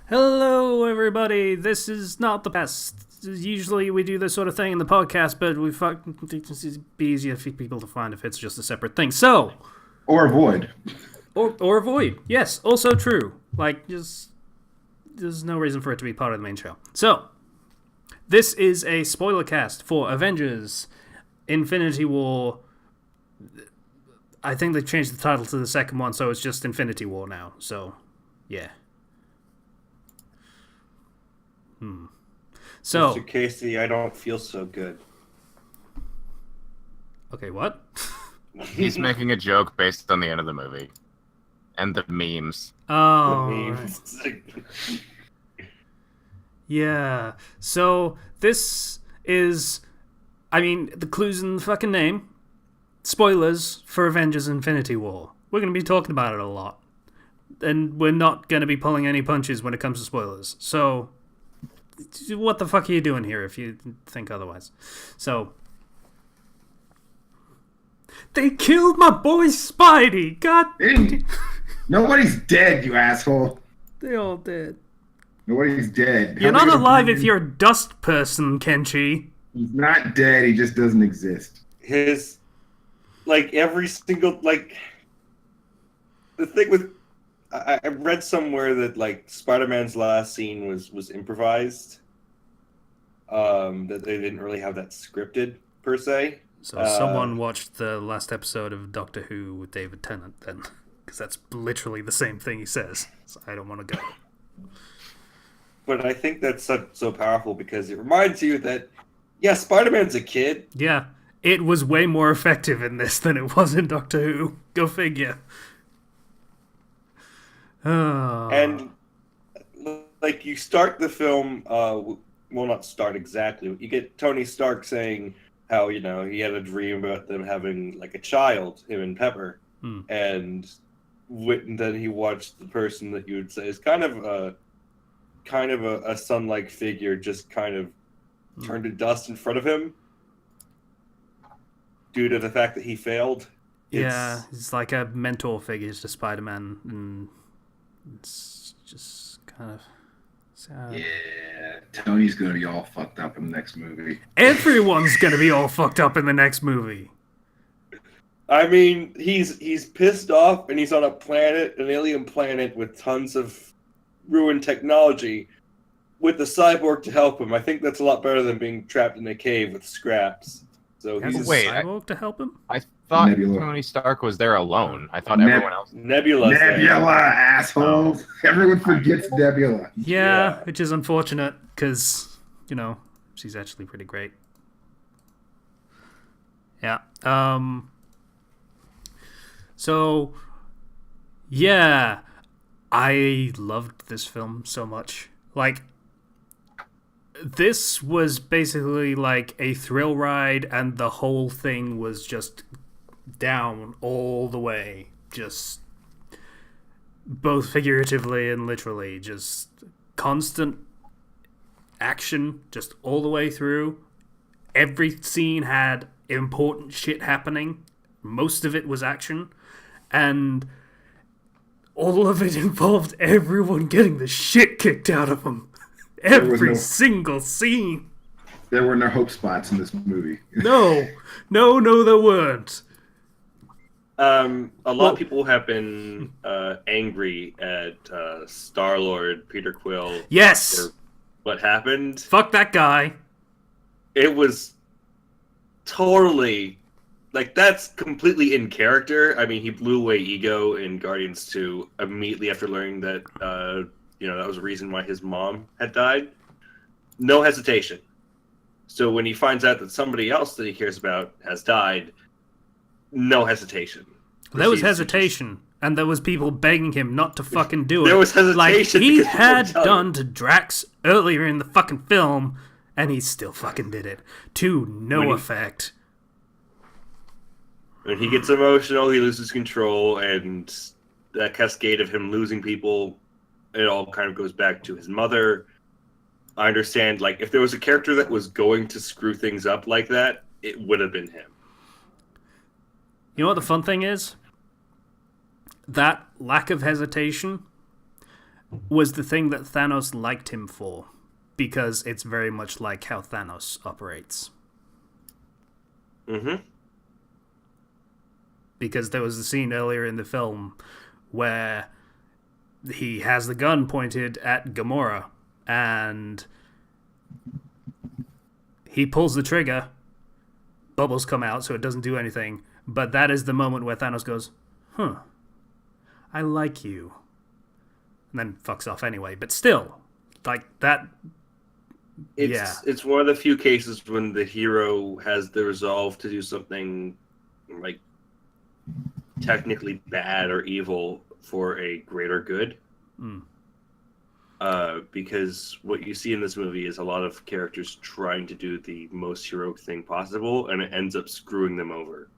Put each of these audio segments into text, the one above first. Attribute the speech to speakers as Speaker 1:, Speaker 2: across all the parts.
Speaker 1: Hello, everybody. This is not the best. Usually we do this sort of thing in the podcast, but we it'd be easier for people to find if it's just a separate thing. So,
Speaker 2: Or avoid.
Speaker 1: or avoid. Yes, also true. Just there's no reason for it to be part of the main show. So, this is a spoiler cast for Avengers: Infinity War. I think they changed the title to the second one, so it's just Infinity War now. So, yeah. So,
Speaker 3: Mr. Casey, I don't feel so good.
Speaker 1: okay, what?
Speaker 4: He's making a joke based on the end of the movie. And the memes.
Speaker 1: Oh,
Speaker 3: The
Speaker 1: right.
Speaker 3: memes.
Speaker 1: Yeah. So this is, the clue's in the fucking name. Spoilers for Avengers: Infinity War. We're going to be talking about it a lot, and we're not going to be pulling any punches when it comes to spoilers. So, what the fuck are you doing here if you think otherwise? So, they killed my boy Spidey. God,
Speaker 2: Hey, nobody's dead, you asshole.
Speaker 1: they all did.
Speaker 2: Nobody's dead.
Speaker 1: You're
Speaker 2: How are
Speaker 1: not
Speaker 2: they gonna
Speaker 1: alive
Speaker 2: believe
Speaker 1: if you're a dust person, Kenshi.
Speaker 2: He's not dead, he just doesn't exist.
Speaker 3: His, every single, the thing with, I read somewhere that, Spider-Man's last scene was improvised. That they didn't really have that scripted, per se.
Speaker 1: So someone watched the last episode of Doctor Who with David Tennant then, because that's literally the same thing he says. So I don't want to go.
Speaker 3: But I think that's so powerful because it reminds you that, yeah, Spider-Man's a kid.
Speaker 1: Yeah, it was way more effective in this than it was in Doctor Who. Go figure. Oh.
Speaker 3: And, you start the film, well, not start exactly. You get Tony Stark saying how, he had a dream about them having, a child, him and Pepper. And then he watched the person that you would say is kind of a son-like figure just kind of turned to dust in front of him due to the fact that he failed.
Speaker 1: Yeah, he's like a mentor figure to Spider-Man, and it's just kind of sad.
Speaker 2: Yeah, Tony's gonna be all fucked up in the next movie.
Speaker 1: Everyone's gonna be all fucked up in the next movie.
Speaker 3: I mean, he's pissed off and he's on a planet, an alien planet with tons of ruined technology with the cyborg to help him. I think that's a lot better than being trapped in a cave with scraps. So
Speaker 1: Has
Speaker 3: he's
Speaker 1: a
Speaker 4: Wait,
Speaker 1: cyborg to help him?
Speaker 4: I thought
Speaker 2: Nebula.
Speaker 4: Tony Stark was there alone. I thought
Speaker 2: Neb-
Speaker 4: everyone else...
Speaker 3: Nebula's there.
Speaker 2: Nebula, asshole! Everyone forgets Nebula.
Speaker 1: Yeah, which is unfortunate, because, she's actually pretty great. Yeah. So, yeah, I loved this film so much. This was basically like a thrill ride, and the whole thing was just down all the way. Just both figuratively and literally. Just constant action, just all the way through. Every scene had important shit happening. Most of it was action. And all of it involved everyone getting the shit kicked out of them. Every single scene.
Speaker 2: There were no hope spots in this movie.
Speaker 1: No, there weren't.
Speaker 3: A lot of people have been angry at Star-Lord Peter Quill.
Speaker 1: Yes!
Speaker 3: For what happened.
Speaker 1: Fuck that guy.
Speaker 3: It was totally... that's completely in character. I mean, he blew away Ego in Guardians 2 immediately after learning that, that was the reason why his mom had died. No hesitation. So when he finds out that somebody else that he cares about has died, no hesitation.
Speaker 1: There was hesitation, and there was people begging him not to fucking do it.
Speaker 3: There was hesitation
Speaker 1: like he
Speaker 3: because people
Speaker 1: had
Speaker 3: were telling
Speaker 1: done to Drax earlier in the fucking film, and he still fucking did it. To no effect.
Speaker 3: When he gets emotional, he loses control, and that cascade of him losing people, it all kind of goes back to his mother. I understand, if there was a character that was going to screw things up like that, it would have been him.
Speaker 1: You know what the fun thing is? That lack of hesitation was the thing that Thanos liked him for, because it's very much like how Thanos operates.
Speaker 3: Mm-hmm.
Speaker 1: Because there was a scene earlier in the film where he has the gun pointed at Gamora, and he pulls the trigger, bubbles come out, so it doesn't do anything, but that is the moment where Thanos goes, I like you. And then fucks off anyway, but still, like, that...
Speaker 3: It's one of the few cases when the hero has the resolve to do something, like, technically bad or evil for a greater good. Because what you see in this movie is a lot of characters trying to do the most heroic thing possible, and it ends up screwing them over.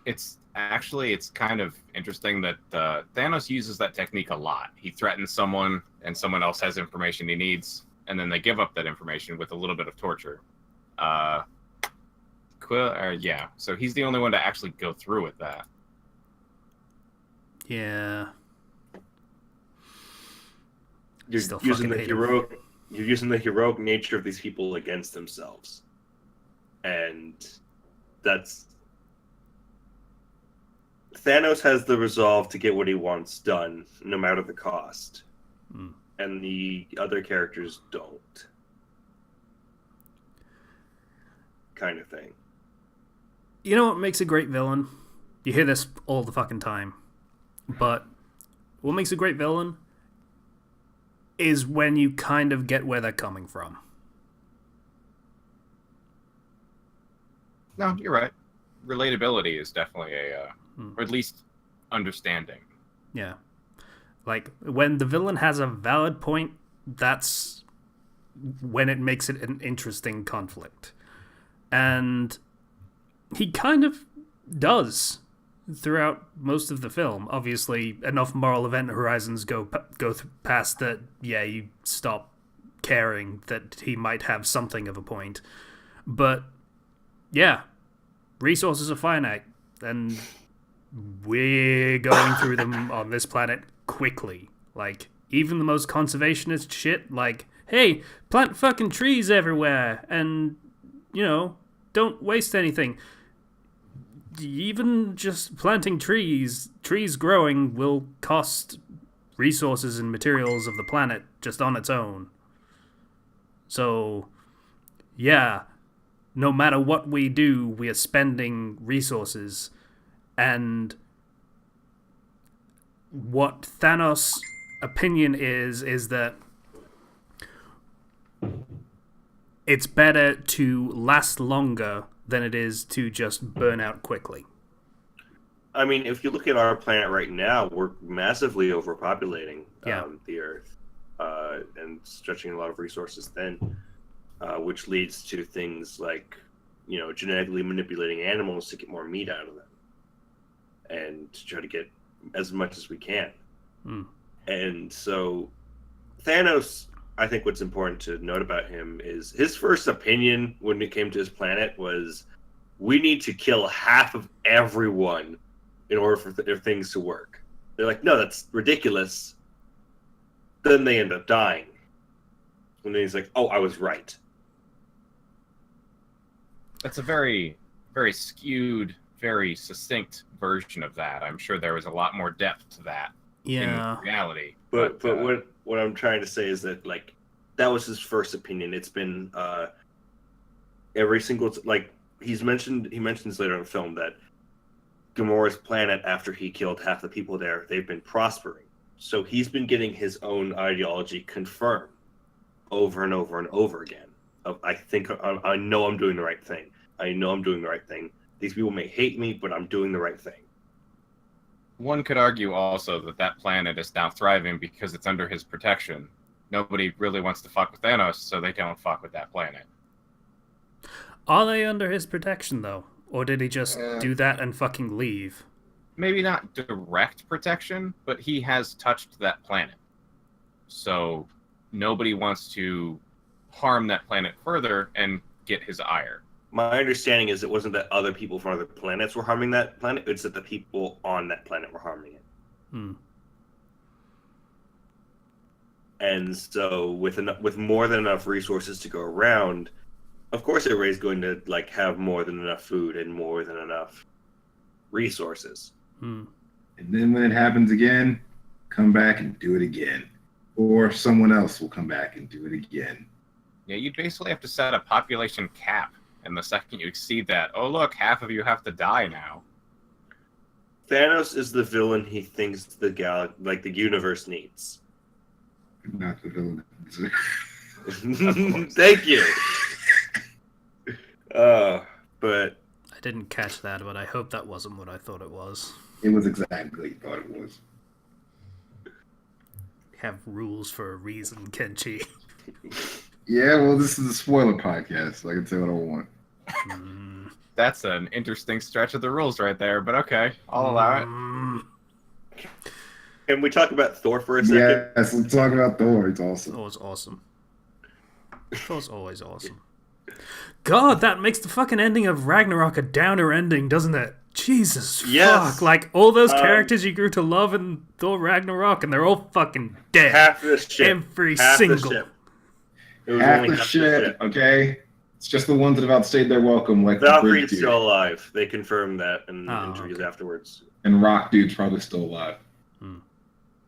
Speaker 4: It's kind of interesting that Thanos uses that technique a lot. He threatens someone, and someone else has information he needs, and then they give up that information with a little bit of torture. So he's the only one to actually go through with that.
Speaker 1: Yeah.
Speaker 3: You're
Speaker 1: Still
Speaker 3: using
Speaker 1: fucking
Speaker 3: the
Speaker 1: hate him.
Speaker 3: you're using the heroic nature of these people against themselves, and that's Thanos has the resolve to get what he wants done, no matter the cost, and the other characters don't. Kind of thing.
Speaker 1: You know what makes a great villain? You hear this all the fucking time. But what makes a great villain is when you kind of get where they're coming from.
Speaker 4: No, you're right. Relatability is definitely or at least understanding.
Speaker 1: Yeah. Like, when the villain has a valid point, that's when it makes it an interesting conflict. And he kind of does throughout most of the film. Obviously, enough moral event horizons go past that, you stop caring that he might have something of a point. But, yeah, resources are finite, and we're going through them on this planet quickly. Like, even the most conservationist shit, like, hey, plant fucking trees everywhere, and, don't waste anything. Even just planting trees growing will cost resources and materials of the planet just on its own. So, yeah, no matter what we do, we are spending resources. And what Thanos' opinion is that it's better to last longer than it is to just burn out quickly.
Speaker 3: I mean, if you look at our planet right now, we're massively overpopulating the Earth and stretching a lot of resources thin, which leads to things like, genetically manipulating animals to get more meat out of them and to try to get as much as we can. And so Thanos, I think what's important to note about him is his first opinion when it came to his planet was, we need to kill half of everyone in order for things to work. They're like, no, that's ridiculous. Then they end up dying. And then he's like, oh, I was right.
Speaker 4: That's a very, very skewed, very succinct version of that. I'm sure there was a lot more depth to that in reality.
Speaker 3: But what I'm trying to say is that, like, that was his first opinion. It's been every single he mentions later in the film that Gamora's planet, after he killed half the people there, they've been prospering. So he's been getting his own ideology confirmed over and over and over again. I know I'm doing the right thing. I know I'm doing the right thing. These people may hate me, but I'm doing the right thing.
Speaker 4: One could argue also that planet is now thriving because it's under his protection. Nobody really wants to fuck with Thanos, so they don't fuck with that planet.
Speaker 1: Are they under his protection, though? Or did he just do that and fucking leave?
Speaker 4: Maybe not direct protection, but he has touched that planet. So nobody wants to harm that planet further and get his ire.
Speaker 3: My understanding is it wasn't that other people from other planets were harming that planet, it's that the people on that planet were harming it. And so with more than enough resources to go around, of course everybody's going to like have more than enough food and more than enough resources.
Speaker 2: And then when it happens again, come back and do it again. Or someone else will come back and do it again.
Speaker 4: Yeah, you basically have to set a population cap. And the second you exceed that, oh look, half of you have to die now.
Speaker 3: Thanos is the villain he thinks the universe needs.
Speaker 2: Not the villain.
Speaker 3: Thank you. But
Speaker 1: I didn't catch that, but I hope that wasn't what I thought it was.
Speaker 2: It was exactly what you thought it was.
Speaker 1: Have rules for a reason, Kenchi.
Speaker 2: Yeah, well, this is a spoiler podcast, so I can say what I want.
Speaker 4: That's an interesting stretch of the rules right there, but okay, I'll allow it.
Speaker 3: Can we talk about Thor for a second?
Speaker 2: Yes, let's talk about Thor. It's awesome.
Speaker 1: Thor's awesome. Thor's always awesome. God, that makes the fucking ending of Ragnarok a downer ending, doesn't it? Jesus fuck. Like, all those characters you grew to love in Thor Ragnarok, and they're all fucking dead.
Speaker 3: Half the ship.
Speaker 1: Every single.
Speaker 3: The ship. It was
Speaker 2: Half
Speaker 3: only
Speaker 2: the shit, okay? It's just the ones that have outstayed their welcome, like
Speaker 3: Valkyrie's
Speaker 2: the
Speaker 3: still alive. They confirmed that in interviews afterwards.
Speaker 2: And Rock Dude's probably still alive.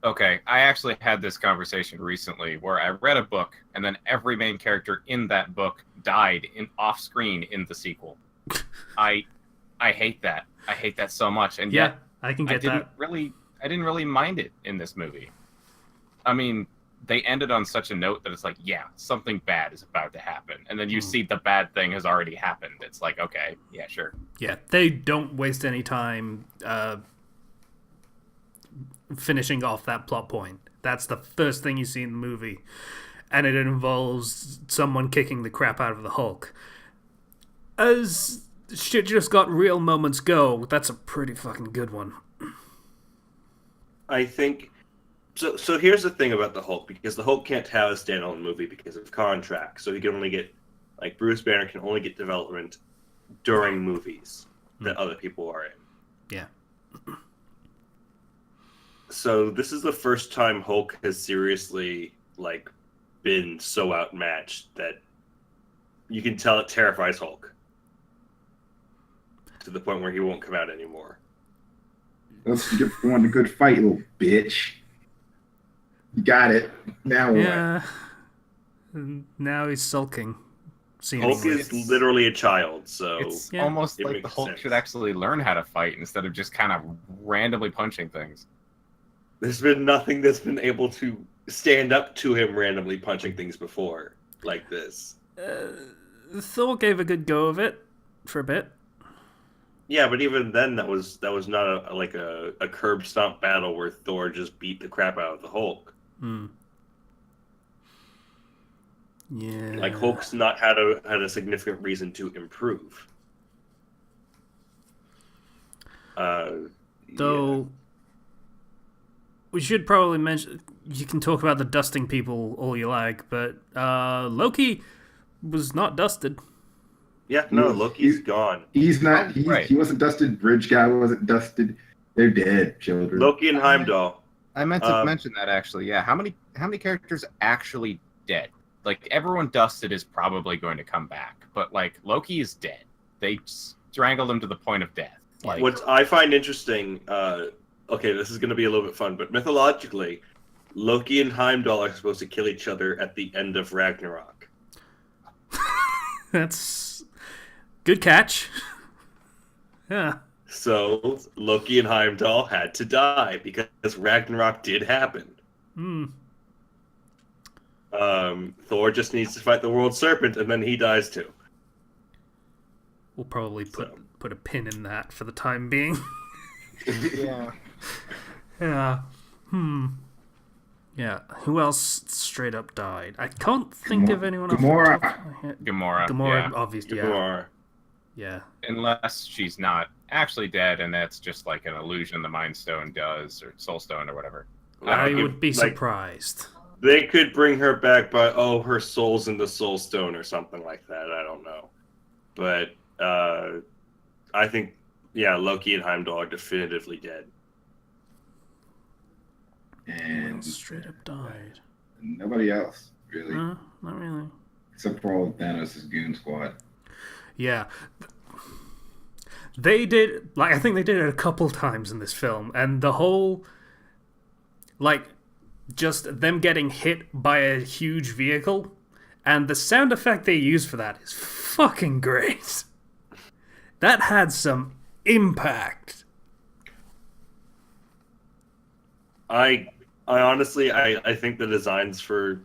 Speaker 4: Okay, I actually had this conversation recently where I read a book, and then every main character in that book died off screen in the sequel. I hate that. I hate that so much, and yet
Speaker 1: I can get that.
Speaker 4: I didn't really mind it in this movie. I mean, they ended on such a note that it's like, yeah, something bad is about to happen, and then you see the bad thing has already happened. It's like, okay, yeah, sure.
Speaker 1: Yeah, they don't waste any time finishing off that plot point. That's the first thing you see in the movie, and it involves someone kicking the crap out of the Hulk. As shit just got real moments go, that's a pretty fucking good one.
Speaker 3: I think so here's the thing about the Hulk, because the Hulk can't have a standalone movie because of contracts, so he can only get, like, Bruce Banner can only get development during movies that other people are in.
Speaker 1: Yeah.
Speaker 3: So this is the first time Hulk has seriously, like, been so outmatched that you can tell it terrifies Hulk to the point where he won't come out anymore.
Speaker 2: Let's get on a good fight, little bitch. You got it. Now what?
Speaker 1: Yeah. Now he's sulking.
Speaker 3: Hulk is literally a child, so
Speaker 4: It's almost
Speaker 3: it
Speaker 4: like the
Speaker 3: makes
Speaker 4: Hulk
Speaker 3: sense.
Speaker 4: should actually learn how to fight instead of just kind of randomly punching things.
Speaker 3: There's been nothing that's been able to stand up to him randomly punching things before like this.
Speaker 1: Thor gave a good go of it for a bit.
Speaker 3: Yeah, but even then, that was not a curb stomp battle where Thor just beat the crap out of the Hulk.
Speaker 1: Yeah.
Speaker 3: Like, Hulk's not had a significant reason to improve.
Speaker 1: Though, we should probably mention, you can talk about the dusting people all you like, but Loki was not dusted.
Speaker 3: Yeah, no, Loki's gone.
Speaker 2: He's not.
Speaker 4: Right.
Speaker 2: He wasn't dusted. Bridge guy wasn't dusted. They're dead, children.
Speaker 3: Loki and Heimdall.
Speaker 4: I meant to mention that actually. Yeah, how many characters are actually dead? Like, everyone dusted is probably going to come back, but like Loki is dead. They strangled him to the point of death. Like,
Speaker 3: What I find interesting, okay, this is going to be a little bit fun, but mythologically, Loki and Heimdall are supposed to kill each other at the end of Ragnarok.
Speaker 1: That's good catch. Yeah.
Speaker 3: So Loki and Heimdall had to die because Ragnarok did happen. Thor just needs to fight the world serpent, and then he dies too.
Speaker 1: We'll probably put a pin in that for the time being.
Speaker 4: yeah.
Speaker 1: Yeah. Yeah. Who else straight up died? I can't think of anyone else.
Speaker 2: Gamora.
Speaker 4: Gamora.
Speaker 1: Obviously. Yeah.
Speaker 3: Gamora.
Speaker 1: Yeah.
Speaker 4: Unless she's not actually dead, and that's just like an illusion the Mind Stone does, or Soul Stone, or whatever.
Speaker 1: I would be surprised.
Speaker 3: They could bring her back by, her soul's in the Soul Stone or something like that. I don't know. But I think, Loki and Heimdall are definitively dead.
Speaker 2: And
Speaker 1: Straight up died.
Speaker 2: And nobody else, really.
Speaker 1: Not really.
Speaker 2: Except for all of Thanos' goon squad.
Speaker 1: Yeah. They did, like, I think they did it a couple times in this film, and the whole, like, just them getting hit by a huge vehicle, and the sound effect they use for that is fucking great. That had some impact.
Speaker 3: I honestly, I think the designs for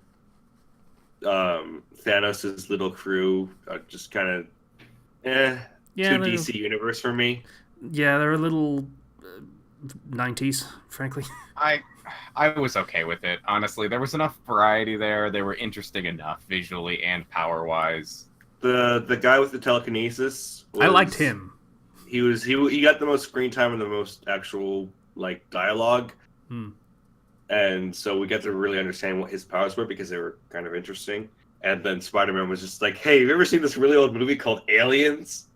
Speaker 3: Thanos' little crew are just kind of
Speaker 1: Yeah,
Speaker 3: too DC Universe for me.
Speaker 1: yeah, they're a little 90s, frankly.
Speaker 4: I was okay with it. Honestly, there was enough variety there. They were interesting enough visually and power wise.
Speaker 3: The guy with the telekinesis,
Speaker 1: I liked him.
Speaker 3: He got the most screen time and the most actual like dialogue. And so we got to really understand what his powers were because they were kind of interesting. And then Spider-Man was just like, "Hey, have you ever seen this really old movie called Aliens?"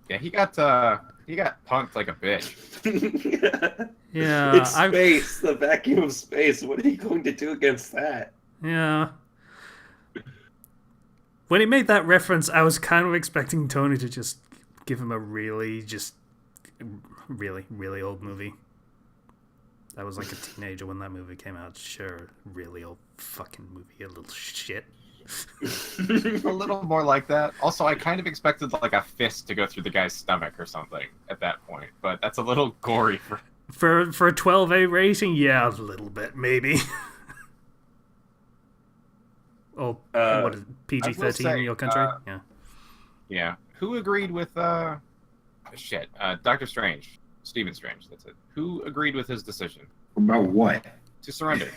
Speaker 4: Yeah, he got punked like a bitch.
Speaker 1: Yeah,
Speaker 3: It's space, the vacuum of space. What are you going to do against that?
Speaker 1: Yeah. When he made that reference, I was kind of expecting Tony to just give him a really old movie. I was like a teenager when that movie came out. Sure, really old fucking movie, a little shit.
Speaker 4: A little more like that. Also, I kind of expected like a fist to go through the guy's stomach or something at that point, but that's a little gory
Speaker 1: for a 12A rating. Yeah, a little bit maybe. Oh, what is it, PG-13 in your country?
Speaker 4: Yeah. Who agreed with Doctor Strange, Stephen Strange? That's it. Who agreed with his decision
Speaker 2: About what?
Speaker 4: to surrender?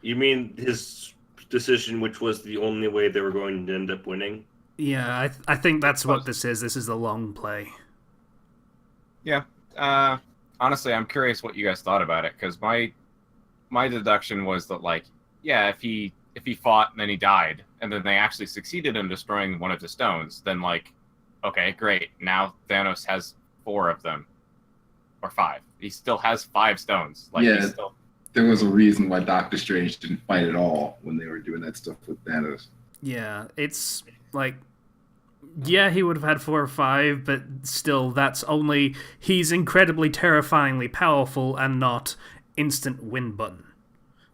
Speaker 3: You mean his decision, which was the only way they were going to end up winning?
Speaker 1: Yeah, I think that's what this is. This is the long play.
Speaker 4: Yeah. Honestly, I'm curious what you guys thought about it, because my deduction was that, like, yeah, if he fought and then he died, and then they actually succeeded in destroying one of the stones, then, like, okay, great. Now Thanos has 4 of them. Or 5. He still has 5 stones. Like,
Speaker 2: yeah, there was a reason why Doctor Strange didn't fight at all when they were doing that stuff with Thanos.
Speaker 1: Yeah, it's like, yeah, he would have had 4 or 5, but still, that's only, he's incredibly terrifyingly powerful and not instant win button.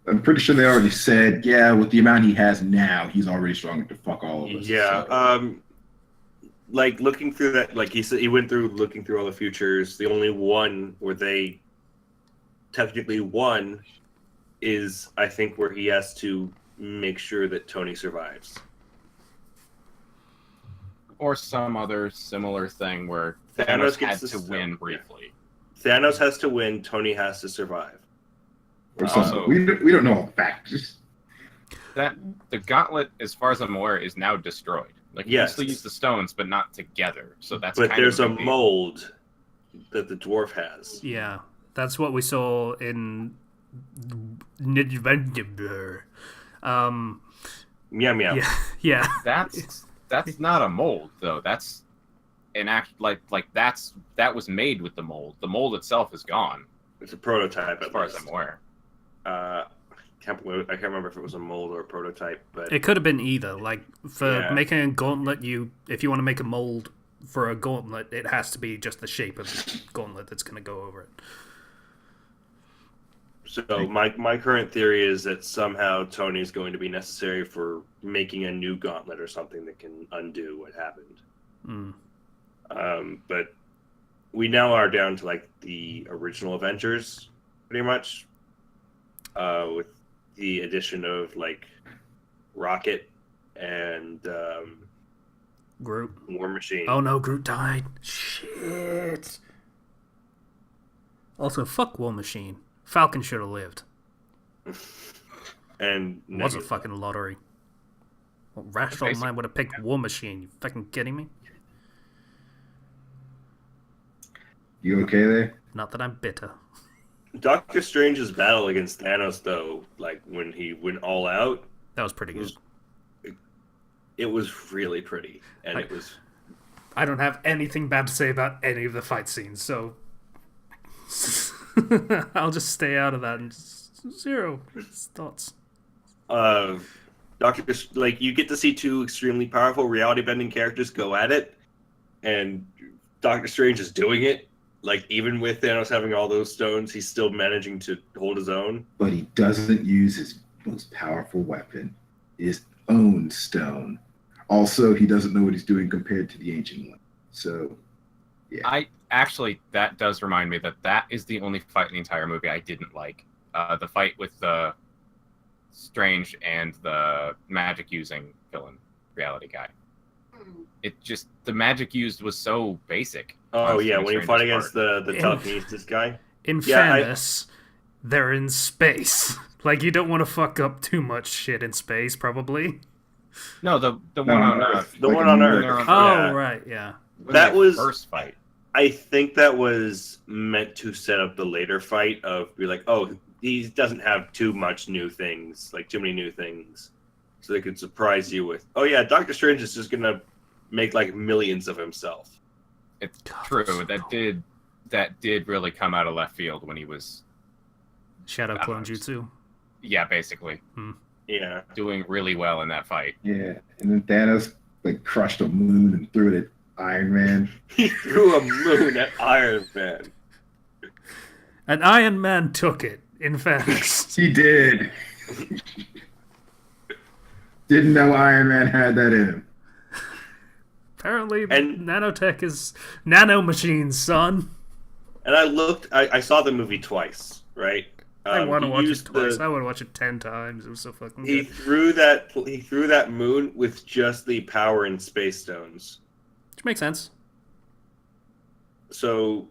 Speaker 2: I'm pretty sure they already said, yeah, with the amount he has now, he's already strong enough to fuck all of us.
Speaker 3: Yeah,
Speaker 2: so.
Speaker 3: Like looking through that, like he said, he went through looking through all the futures. The only one where they technically won is, I think, where he has to make sure that Tony survives,
Speaker 4: or some other similar thing where
Speaker 3: Thanos
Speaker 4: had
Speaker 3: gets
Speaker 4: to win briefly.
Speaker 3: Thanos has to win. Tony has to survive.
Speaker 2: Or something. We don't know all the facts.
Speaker 4: That the gauntlet, as far as I'm aware, is now destroyed. Like, you can still use the stones, but not together. So that's.
Speaker 3: But
Speaker 4: kind
Speaker 3: there's
Speaker 4: of
Speaker 3: a mold that the dwarf has.
Speaker 1: Yeah, that's what we saw in.
Speaker 3: Meow meow.
Speaker 1: Yeah.
Speaker 4: That's not a mold though. That's an act that was made with the mold. The mold itself is gone.
Speaker 3: It's a prototype,
Speaker 4: as far as I'm aware.
Speaker 3: I can't remember if it was a mold or a prototype, but
Speaker 1: it could have been either. Like, for making a gauntlet, if you want to make a mold for a gauntlet, it has to be just the shape of the gauntlet that's going to go over it.
Speaker 3: So my current theory is that somehow Tony's going to be necessary for making a new gauntlet or something that can undo what happened. But we now are down to like the original Avengers, pretty much, with the addition of like Rocket and
Speaker 1: Groot.
Speaker 3: War Machine.
Speaker 1: Oh no, Groot died. Shit. Also, fuck War Machine. Falcon should have lived.
Speaker 3: And
Speaker 1: it was a fucking lottery. What rational man would have picked War Machine? You fucking kidding me?
Speaker 2: You okay there?
Speaker 1: Not that I'm bitter.
Speaker 3: Doctor Strange's battle against Thanos, though, like when he went all out,
Speaker 1: that was pretty good.
Speaker 3: It was really pretty, and it was.
Speaker 1: I don't have anything bad to say about any of the fight scenes, so. I'll just stay out of that and zero thoughts.
Speaker 3: Like you get to see two extremely powerful reality bending characters go at it, and Doctor Strange is doing it. Like even with Thanos having all those stones, he's still managing to hold his own.
Speaker 2: But he doesn't use his most powerful weapon, his own stone. Also, he doesn't know what he's doing compared to the Ancient One. So, yeah.
Speaker 4: That does remind me that is the only fight in the entire movie I didn't like. The fight with the Strange and the magic using villain reality guy. It just, the magic used was so basic.
Speaker 3: Oh yeah, when you fight against the telekinesis guy.
Speaker 1: In fairness, they're in space. Like, you don't want to fuck up too much shit in space, probably.
Speaker 4: No, the one on Earth.
Speaker 3: The one on Earth.
Speaker 1: Oh, right, yeah.
Speaker 3: That was
Speaker 4: first fight.
Speaker 3: I think that was meant to set up the later fight of be like, oh, he doesn't have too much new things, like too many new things. So they could surprise you with, oh yeah, Doctor Strange is just gonna make like millions of himself.
Speaker 4: It's true. That did really come out of left field when he was
Speaker 1: Shadow Clone Jutsu.
Speaker 4: Yeah, basically.
Speaker 3: Yeah.
Speaker 4: Doing really well in that fight.
Speaker 2: Yeah. And then Thanos like crushed a moon and threw it at Iron Man.
Speaker 3: He threw a moon at Iron Man.
Speaker 1: And Iron Man took it, in fairness.
Speaker 2: He did. Didn't know Iron Man had that in him.
Speaker 1: Apparently, nanotech is nano machines, son.
Speaker 3: And I saw the movie twice, right?
Speaker 1: I want to watch it twice. I want to watch it 10 times. It was so fucking good.
Speaker 3: He threw that moon with just the power and space stones.
Speaker 1: Which makes sense.
Speaker 3: So,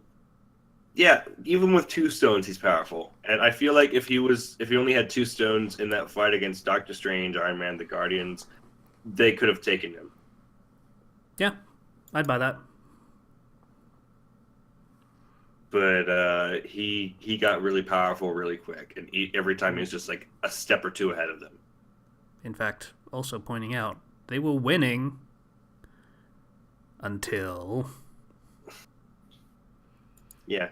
Speaker 3: yeah, even with 2 stones, he's powerful. And I feel like if he only had 2 stones in that fight against Doctor Strange, Iron Man, the Guardians, they could have taken him.
Speaker 1: Yeah, I'd buy that.
Speaker 3: But he got really powerful really quick, and every time he was just like a step or 2 ahead of them.
Speaker 1: In fact, also pointing out, they were winning until...
Speaker 3: Yeah.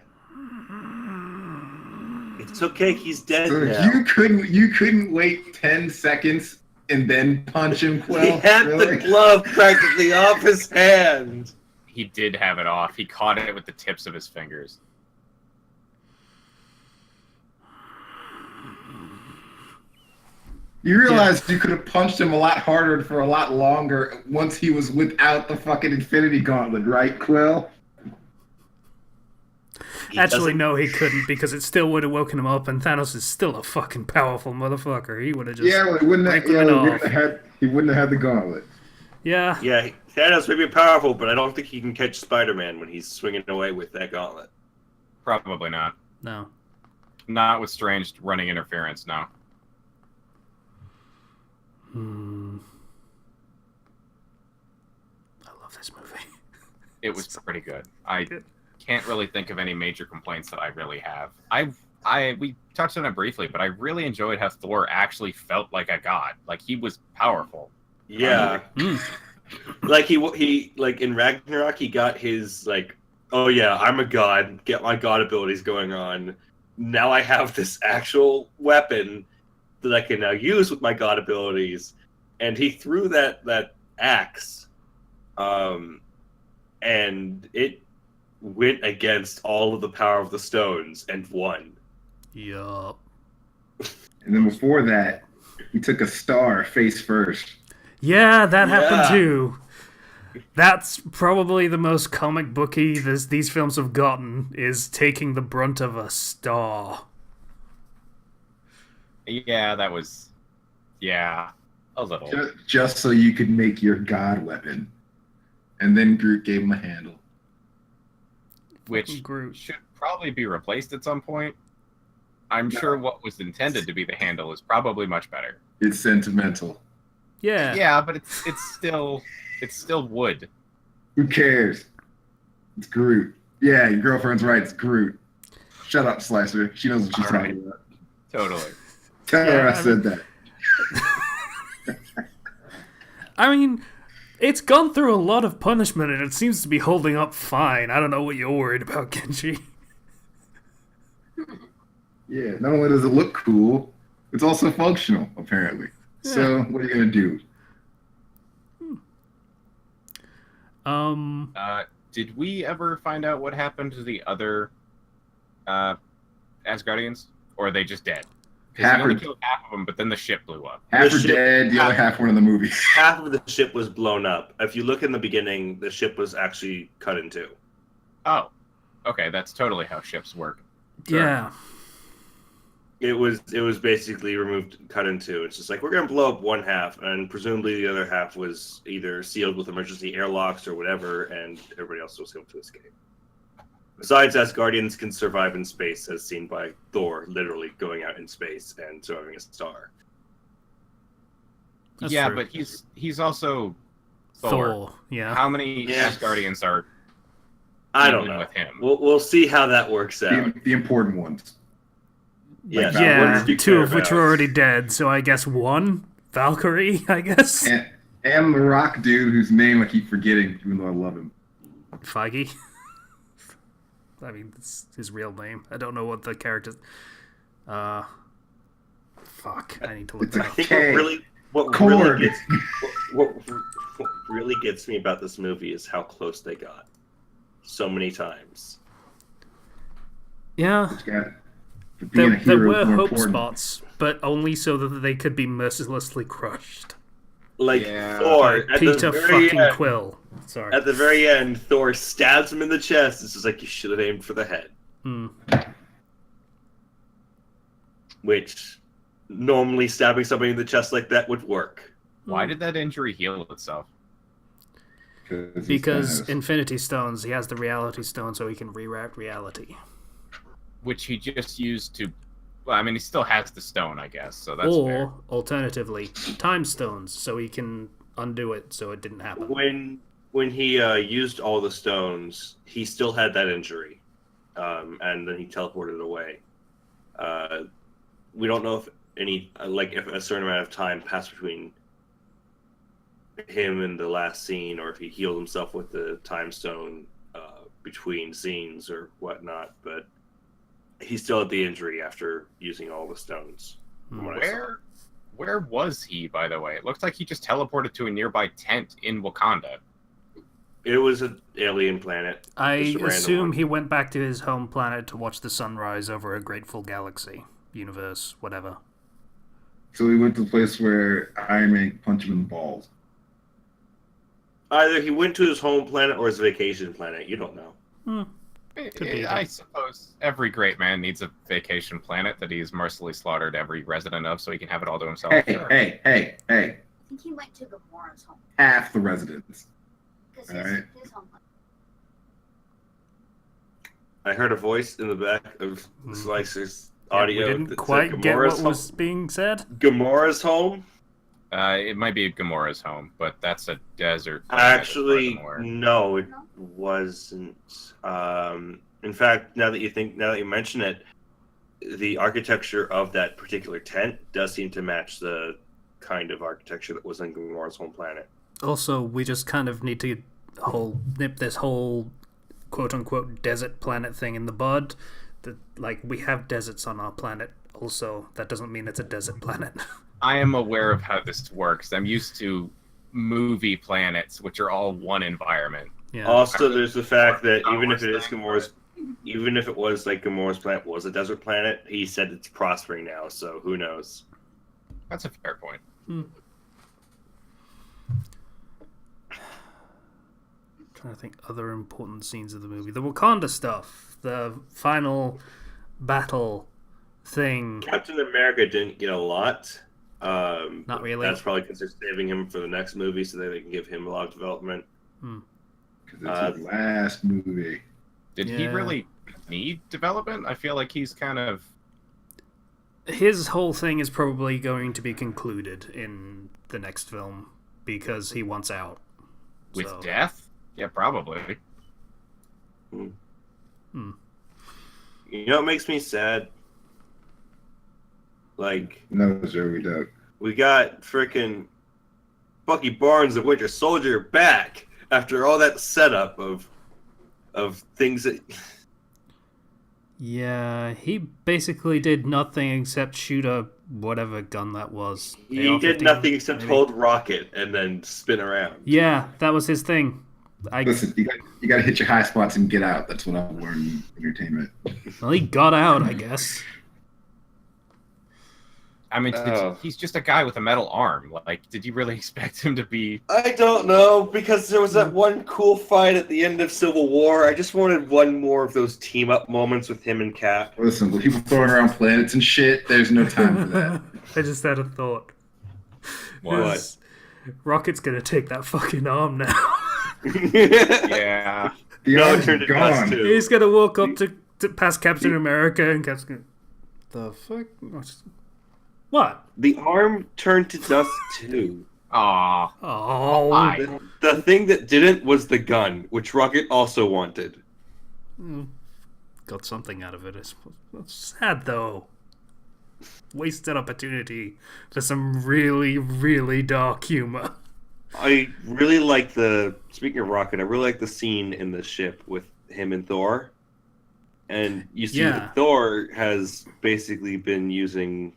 Speaker 3: It's okay, he's dead
Speaker 2: So
Speaker 3: now.
Speaker 2: you couldn't wait 10 seconds and then punch him, Quill?
Speaker 3: He had the glove practically off his hand.
Speaker 4: He did have it off. He caught it with the tips of his fingers.
Speaker 2: You realized you could have punched him a lot harder for a lot longer once he was without the fucking Infinity Gauntlet, right, Quill?
Speaker 1: Actually, no, he couldn't, because it still would have woken him up, and Thanos is still a fucking powerful motherfucker. He would have just
Speaker 2: he wouldn't have had the gauntlet.
Speaker 1: Yeah.
Speaker 3: Yeah, Thanos may be powerful, but I don't think he can catch Spider-Man when he's swinging away with that gauntlet.
Speaker 4: Probably not.
Speaker 1: No.
Speaker 4: Not with Strange running interference, no.
Speaker 1: I love this movie.
Speaker 4: It was pretty good. I can't really think of any major complaints that I really have. We touched on it briefly, but I really enjoyed how Thor actually felt like a god. Like, he was powerful.
Speaker 3: Yeah. Like he like in Ragnarok, he got his like, oh yeah, I'm a god, get my god abilities going on. Now I have this actual weapon that I can now use with my god abilities. And he threw that axe, and it went against all of the power of the stones and won.
Speaker 1: Yup.
Speaker 2: And then before that, he took a star face first.
Speaker 1: Yeah, that happened too. That's probably the most comic booky these films have gotten, is taking the brunt of a star.
Speaker 4: Yeah, that was... Yeah, a little.
Speaker 2: Just so you could make your god weapon. And then Groot gave him a handle.
Speaker 4: Which
Speaker 1: Groot
Speaker 4: should probably be replaced at some point. I'm sure what was intended to be the handle is probably much better.
Speaker 2: It's sentimental.
Speaker 1: Yeah.
Speaker 4: Yeah, but it's still wood.
Speaker 2: Who cares? It's Groot. Yeah, your girlfriend's right. It's Groot. Shut up, Slicer. She knows what she's talking about.
Speaker 4: Totally.
Speaker 2: Tell her I said that.
Speaker 1: I mean, it's gone through a lot of punishment, and it seems to be holding up fine. I don't know what you're worried about, Genji.
Speaker 2: Yeah, not only does it look cool, it's also functional, apparently. So, what are you going to do?
Speaker 4: Did we ever find out what happened to the other Asgardians? Or are they just dead? Because he only killed half of them, but then the ship blew up.
Speaker 2: Half are dead, the other half were in the movie.
Speaker 3: Half of the ship was blown up. If you look in the beginning, the ship was actually cut in two.
Speaker 4: Oh, okay, that's totally how ships work. Sure.
Speaker 1: Yeah.
Speaker 3: It was basically removed, cut in two. It's just like, we're going to blow up one half, and presumably the other half was either sealed with emergency airlocks or whatever, and everybody else was able to escape. Besides, Asgardians can survive in space, as seen by Thor literally going out in space and surviving a star.
Speaker 1: That's
Speaker 4: yeah,
Speaker 1: true.
Speaker 4: but he's also Thor.
Speaker 1: Yeah.
Speaker 4: How many Asgardians are
Speaker 3: I don't know.
Speaker 4: with him?
Speaker 3: We'll see how that works out.
Speaker 2: The important ones.
Speaker 3: Yeah,
Speaker 2: Like
Speaker 1: Yeah,
Speaker 2: Valkyrie.
Speaker 1: two of which were already dead, so I guess one? Valkyrie, I guess?
Speaker 2: And the rock dude whose name I keep forgetting, even though I love him.
Speaker 1: Feige? I mean, that's his real name. I don't know what the character's... Fuck, I need to look
Speaker 2: It's
Speaker 1: that
Speaker 3: I
Speaker 1: up.
Speaker 3: think
Speaker 2: Okay.
Speaker 3: what
Speaker 2: Cord.
Speaker 3: really gets me about this movie is how close they got. So many times.
Speaker 1: Yeah,
Speaker 2: It's got for being a
Speaker 1: there
Speaker 2: hero
Speaker 1: were
Speaker 2: is more
Speaker 1: hope
Speaker 2: important.
Speaker 1: spots, but only so that they could be mercilessly crushed.
Speaker 3: Like
Speaker 4: Yeah.
Speaker 3: Thor
Speaker 1: By
Speaker 3: at
Speaker 1: Peter
Speaker 3: the very
Speaker 1: fucking
Speaker 3: end,
Speaker 1: Quill. Sorry.
Speaker 3: At the very end, Thor stabs him in the chest. It's just like, you should have aimed for the head.
Speaker 1: Hmm.
Speaker 3: Which normally stabbing somebody in the chest like that would work.
Speaker 4: Why did that injury heal itself?
Speaker 1: Because
Speaker 2: Thanos.
Speaker 1: Infinity Stones, he has the Reality Stone so he can rewrite reality.
Speaker 4: Which he just used to... Well, I mean, he still has the stone, I guess, so that's
Speaker 1: Or,
Speaker 4: fair.
Speaker 1: alternatively, Time Stones so he can undo it so it didn't happen.
Speaker 3: When he used all the stones, he still had that injury, and then he teleported away. We don't know if if a certain amount of time passed between him and the last scene, or if he healed himself with the time stone between scenes or whatnot. But he still had the injury after using all the stones. From what I saw.
Speaker 4: Where was he, by the way? It looks like he just teleported to a nearby tent in Wakanda.
Speaker 3: It was an alien planet.
Speaker 1: I
Speaker 3: Just a random
Speaker 1: assume
Speaker 3: one.
Speaker 1: he went back to his home planet to watch the sunrise over a grateful galaxy, universe, whatever.
Speaker 2: So we went to the place where Iron Man punched him in the balls.
Speaker 3: Either he went to his home planet or his vacation planet. You don't know.
Speaker 1: Could be
Speaker 4: I
Speaker 1: that.
Speaker 4: suppose every great man needs a vacation planet that he's mercilessly slaughtered every resident of so he can have it all to himself.
Speaker 2: Hey,
Speaker 4: Sure.
Speaker 2: hey.
Speaker 5: I think he went to Gamora's home.
Speaker 2: Half the residents.
Speaker 5: Because
Speaker 2: All right.
Speaker 5: his home.
Speaker 3: I heard a voice in the back of Slicer's audio.
Speaker 1: we didn't
Speaker 3: that said
Speaker 1: quite get
Speaker 3: Gamora's
Speaker 1: what was being said.
Speaker 3: Gamora's home.
Speaker 4: It might be Gamora's home, but that's a desert. planet, as far as
Speaker 3: Actually,
Speaker 4: I'm aware.
Speaker 3: no, it wasn't. In fact, now that you mention it, the architecture of that particular tent does seem to match the kind of architecture that was in Gamora's home planet.
Speaker 1: Also, we just kind of need to nip this whole quote-unquote desert planet thing in the bud. That, like, we have deserts on our planet. Also, that doesn't mean it's a desert planet.
Speaker 4: I am aware of how this works. I'm used to movie planets, which are all one environment.
Speaker 1: Yeah.
Speaker 3: Also, there's the fact that
Speaker 4: Star
Speaker 3: even if
Speaker 4: Wars
Speaker 3: it is
Speaker 4: thing,
Speaker 3: even if it was like Gamora's planet was a desert planet, he said it's prospering now. So who knows?
Speaker 4: That's a fair point.
Speaker 1: Trying to think other important scenes of the movie. The Wakanda stuff. The final battle thing.
Speaker 3: Captain America didn't get a lot.
Speaker 1: Not really.
Speaker 3: That's probably because they're saving him for the next movie so that they can give him a lot of development.
Speaker 2: Because it's his last movie.
Speaker 4: Did he
Speaker 1: Yeah.
Speaker 4: really need development? I feel like he's kind of...
Speaker 1: His whole thing is probably going to be concluded in the next film because he wants out.
Speaker 4: With
Speaker 1: So-
Speaker 4: death? Yeah, probably.
Speaker 3: You know what makes me sad? Like,
Speaker 2: No, sir, we don't.
Speaker 3: we got frickin' Bucky Barnes, the Winter Soldier, back after all that setup of things that
Speaker 1: Yeah, he basically did nothing except shoot a whatever gun that was.
Speaker 3: He did
Speaker 1: AR-15,
Speaker 3: nothing except
Speaker 1: maybe?
Speaker 3: hold rocket and then spin around.
Speaker 1: Yeah, that was his thing.
Speaker 2: Listen, you got to hit your high spots and get out. That's what I've learned in entertainment.
Speaker 1: Well, he got out, I guess.
Speaker 4: I mean,
Speaker 3: Oh.
Speaker 4: he's just a guy with a metal arm. Like, did you really expect him to be?
Speaker 3: I don't know, because there was that one cool fight at the end of Civil War. I just wanted one more of those team-up moments with him and Cap.
Speaker 2: Listen, with people throwing around planets and shit, there's no time for that.
Speaker 1: I just had a thought.
Speaker 4: What?
Speaker 1: Is Rocket's gonna take that fucking arm now.
Speaker 4: Yeah.
Speaker 2: The
Speaker 3: No, it
Speaker 2: arm's
Speaker 3: turned into us
Speaker 2: gone.
Speaker 3: too.
Speaker 1: He's gonna walk up to past Captain America, and Cap's gonna... The fuck? What?
Speaker 3: The arm turned to dust too.
Speaker 4: Aw.
Speaker 1: Oh.
Speaker 4: Why?
Speaker 3: The thing that didn't was the gun, which Rocket also wanted.
Speaker 1: Got something out of it, I suppose. That's sad, though. Wasted opportunity for some really, really dark humor.
Speaker 3: I really like speaking of Rocket, I really like the scene in the ship with him and Thor. And you see
Speaker 1: Yeah.
Speaker 3: that Thor has basically been using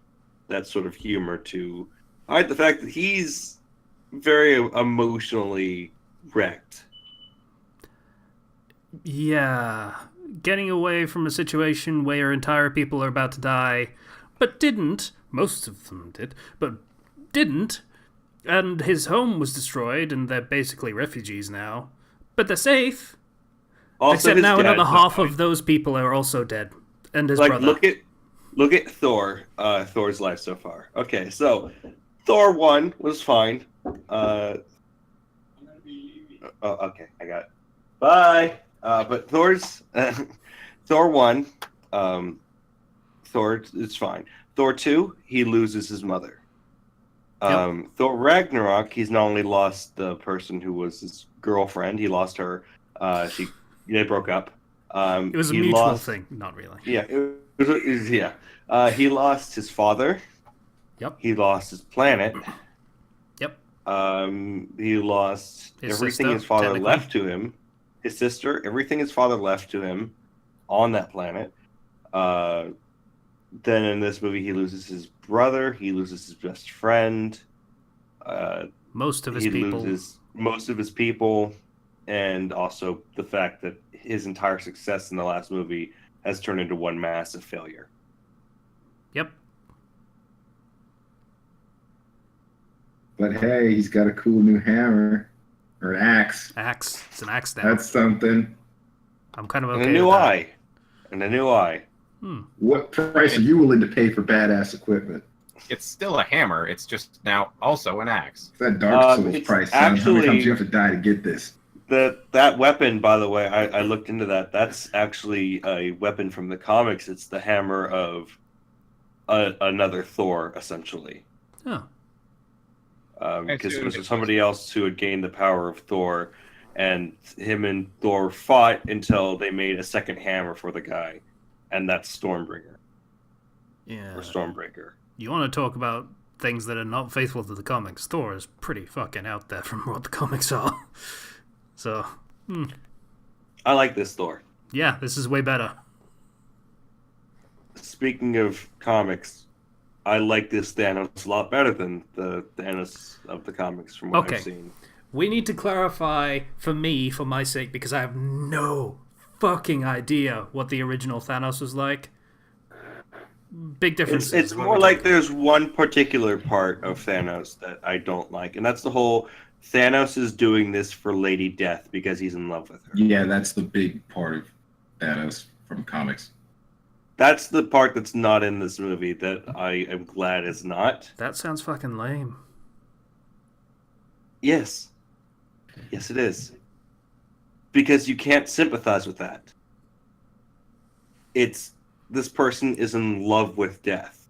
Speaker 3: that sort of humor to hide the fact that he's very emotionally wrecked.
Speaker 1: Yeah. Getting away from a situation where your entire people are about to die, but didn't. Most of them did, but didn't. And his home was destroyed, and they're basically refugees now. But they're safe.
Speaker 3: Also,
Speaker 1: Except
Speaker 3: his
Speaker 1: now another
Speaker 3: dad's
Speaker 1: half
Speaker 3: not
Speaker 1: of those people are also dead. And his
Speaker 3: like
Speaker 1: brother.
Speaker 3: look at Thor, Thor's life so far. Okay, so Thor 1 was fine. Okay, I got it. Bye. But Thor's Thor 1, Thor is fine. Thor 2, he loses his mother. Thor Ragnarok, he's not only lost the person who was his girlfriend, he lost her. They broke up.
Speaker 1: It was a mutual thing. Not really.
Speaker 3: Yeah, he lost his father.
Speaker 1: Yep.
Speaker 3: He lost his planet.
Speaker 1: Yep.
Speaker 3: He lost
Speaker 1: His
Speaker 3: everything
Speaker 1: sister,
Speaker 3: his father
Speaker 1: technically.
Speaker 3: left to him. His sister, everything his father left to him on that planet. Then in this movie, he loses his brother. He loses his best friend.
Speaker 1: Most of his
Speaker 3: He
Speaker 1: people.
Speaker 3: loses most of his people, and also the fact that his entire success in the last movie has turned into one massive failure.
Speaker 1: Yep.
Speaker 2: But hey, he's got a cool new hammer. Or an axe.
Speaker 1: Axe. It's an axe now.
Speaker 2: That's something.
Speaker 1: I'm kind of okay
Speaker 3: And a new
Speaker 1: with that.
Speaker 3: eye. And a new eye.
Speaker 2: What price are you willing to pay for badass equipment?
Speaker 4: It's still a hammer. It's just now also an axe.
Speaker 2: It's that Dark Souls
Speaker 3: It's
Speaker 2: price. Son. How many
Speaker 3: actually-
Speaker 2: times you have to die to get this?
Speaker 3: That weapon, by the way, I looked into that. That's actually a weapon from the comics. It's the hammer of another Thor, essentially.
Speaker 1: Oh.
Speaker 3: Because it was somebody else who had gained the power of Thor, and him and Thor fought until they made a second hammer for the guy, and that's Stormbringer
Speaker 1: Yeah.
Speaker 3: or Stormbreaker.
Speaker 1: You want to talk about things that are not faithful to the comics? Thor is pretty fucking out there from what the comics are. So,
Speaker 3: I like this Thor.
Speaker 1: yeah, this is way better.
Speaker 3: Speaking of comics, I like this Thanos a lot better than the Thanos of the comics from what
Speaker 1: Okay.
Speaker 3: I've seen.
Speaker 1: We need to clarify, for me, for my sake, because I have no fucking idea what the original Thanos was like. Big differences.
Speaker 3: It's
Speaker 1: is what
Speaker 3: more
Speaker 1: we're
Speaker 3: like
Speaker 1: talking.
Speaker 3: there's one particular part of Thanos that I don't like, and that's the whole Thanos is doing this for Lady Death because he's in love with her.
Speaker 2: Yeah, that's the big part of Thanos from comics.
Speaker 3: That's the part that's not in this movie that I am glad is not.
Speaker 1: That sounds fucking lame.
Speaker 3: Yes. Yes, it is. Because you can't sympathize with that. It's this person is in love with death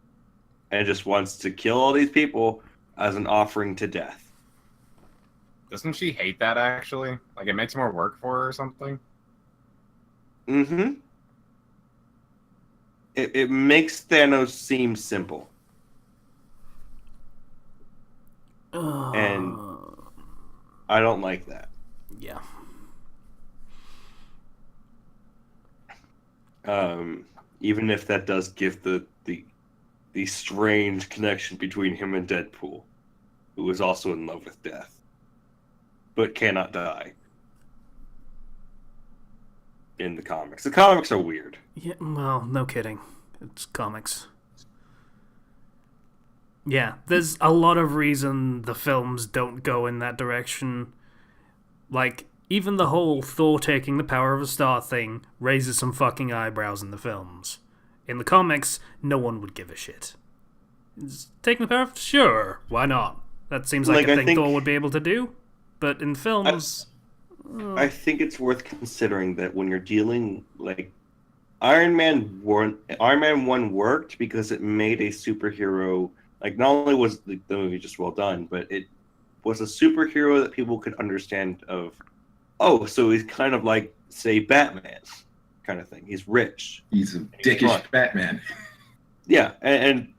Speaker 3: and just wants to kill all these people as an offering to death.
Speaker 4: Doesn't she hate that actually? Like it makes more work for her or something?
Speaker 3: Mm-hmm. It makes Thanos seem simple. And I don't like that.
Speaker 1: Yeah.
Speaker 3: even if that does give the strange connection between him and Deadpool, who is also in love with death, but cannot die. In the comics. The comics are weird.
Speaker 1: Yeah, well, no kidding. It's comics. Yeah, there's a lot of reason the films don't go in that direction. Like, even the whole Thor taking the power of a star thing raises some fucking eyebrows in the films. In the comics, no one would give a shit. Taking the power of... Sure, why not? That seems like a thing Thor would be able to do. But in films...
Speaker 3: I think it's worth considering that when you're dealing, like, Iron Man 1 worked because it made a superhero, like, not only was the movie just well done, but it was a superhero that people could understand of, oh, so he's kind of like, say, Batman kind of thing. He's rich.
Speaker 2: He's a dickish Batman.
Speaker 3: Yeah, and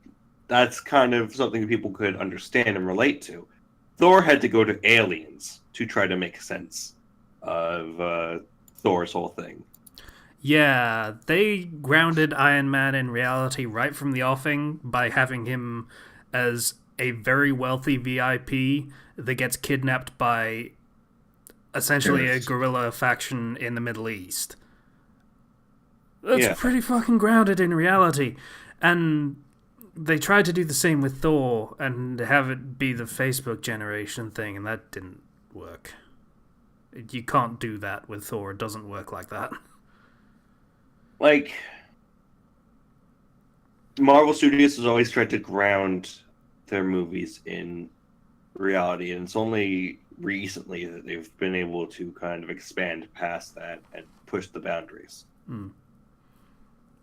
Speaker 3: that's kind of something that people could understand and relate to. Thor had to go to aliens to try to make sense of Thor's whole thing.
Speaker 1: Yeah, they grounded Iron Man in reality right from the offing by having him as a very wealthy VIP that gets kidnapped by essentially a guerrilla faction in the Middle East. That's pretty fucking grounded in reality. And they tried to do the same with Thor and have it be the Facebook generation thing, and that didn't work. You can't do that with Thor. It doesn't work like that.
Speaker 3: Like, Marvel Studios has always tried to ground their movies in reality, and it's only recently that they've been able to kind of expand past that and push the boundaries.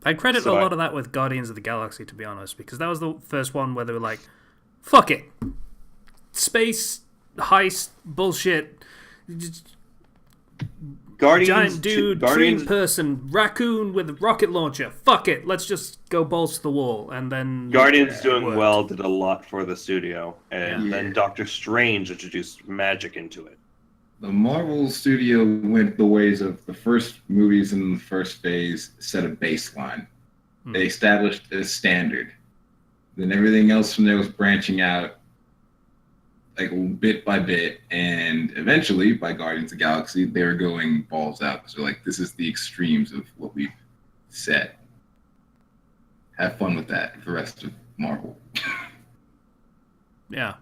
Speaker 1: I credit a lot of that with Guardians of the Galaxy, to be honest, because that was the first one where they were like, fuck it. Space, heist, bullshit... Giant dude, tree person, raccoon with a rocket launcher. Fuck it, let's just go balls to the wall. And then
Speaker 3: Guardians doing well did a lot for the studio, and then Doctor Strange introduced magic into it.
Speaker 2: The Marvel studio went the ways of the first movies in the first phase, set a baseline. They established a standard. Then everything else from there was branching out, like bit by bit, and eventually by Guardians of the Galaxy they were going balls out. So like, this is the extremes of what we've set. Have fun with that for the rest of Marvel.
Speaker 1: Yeah,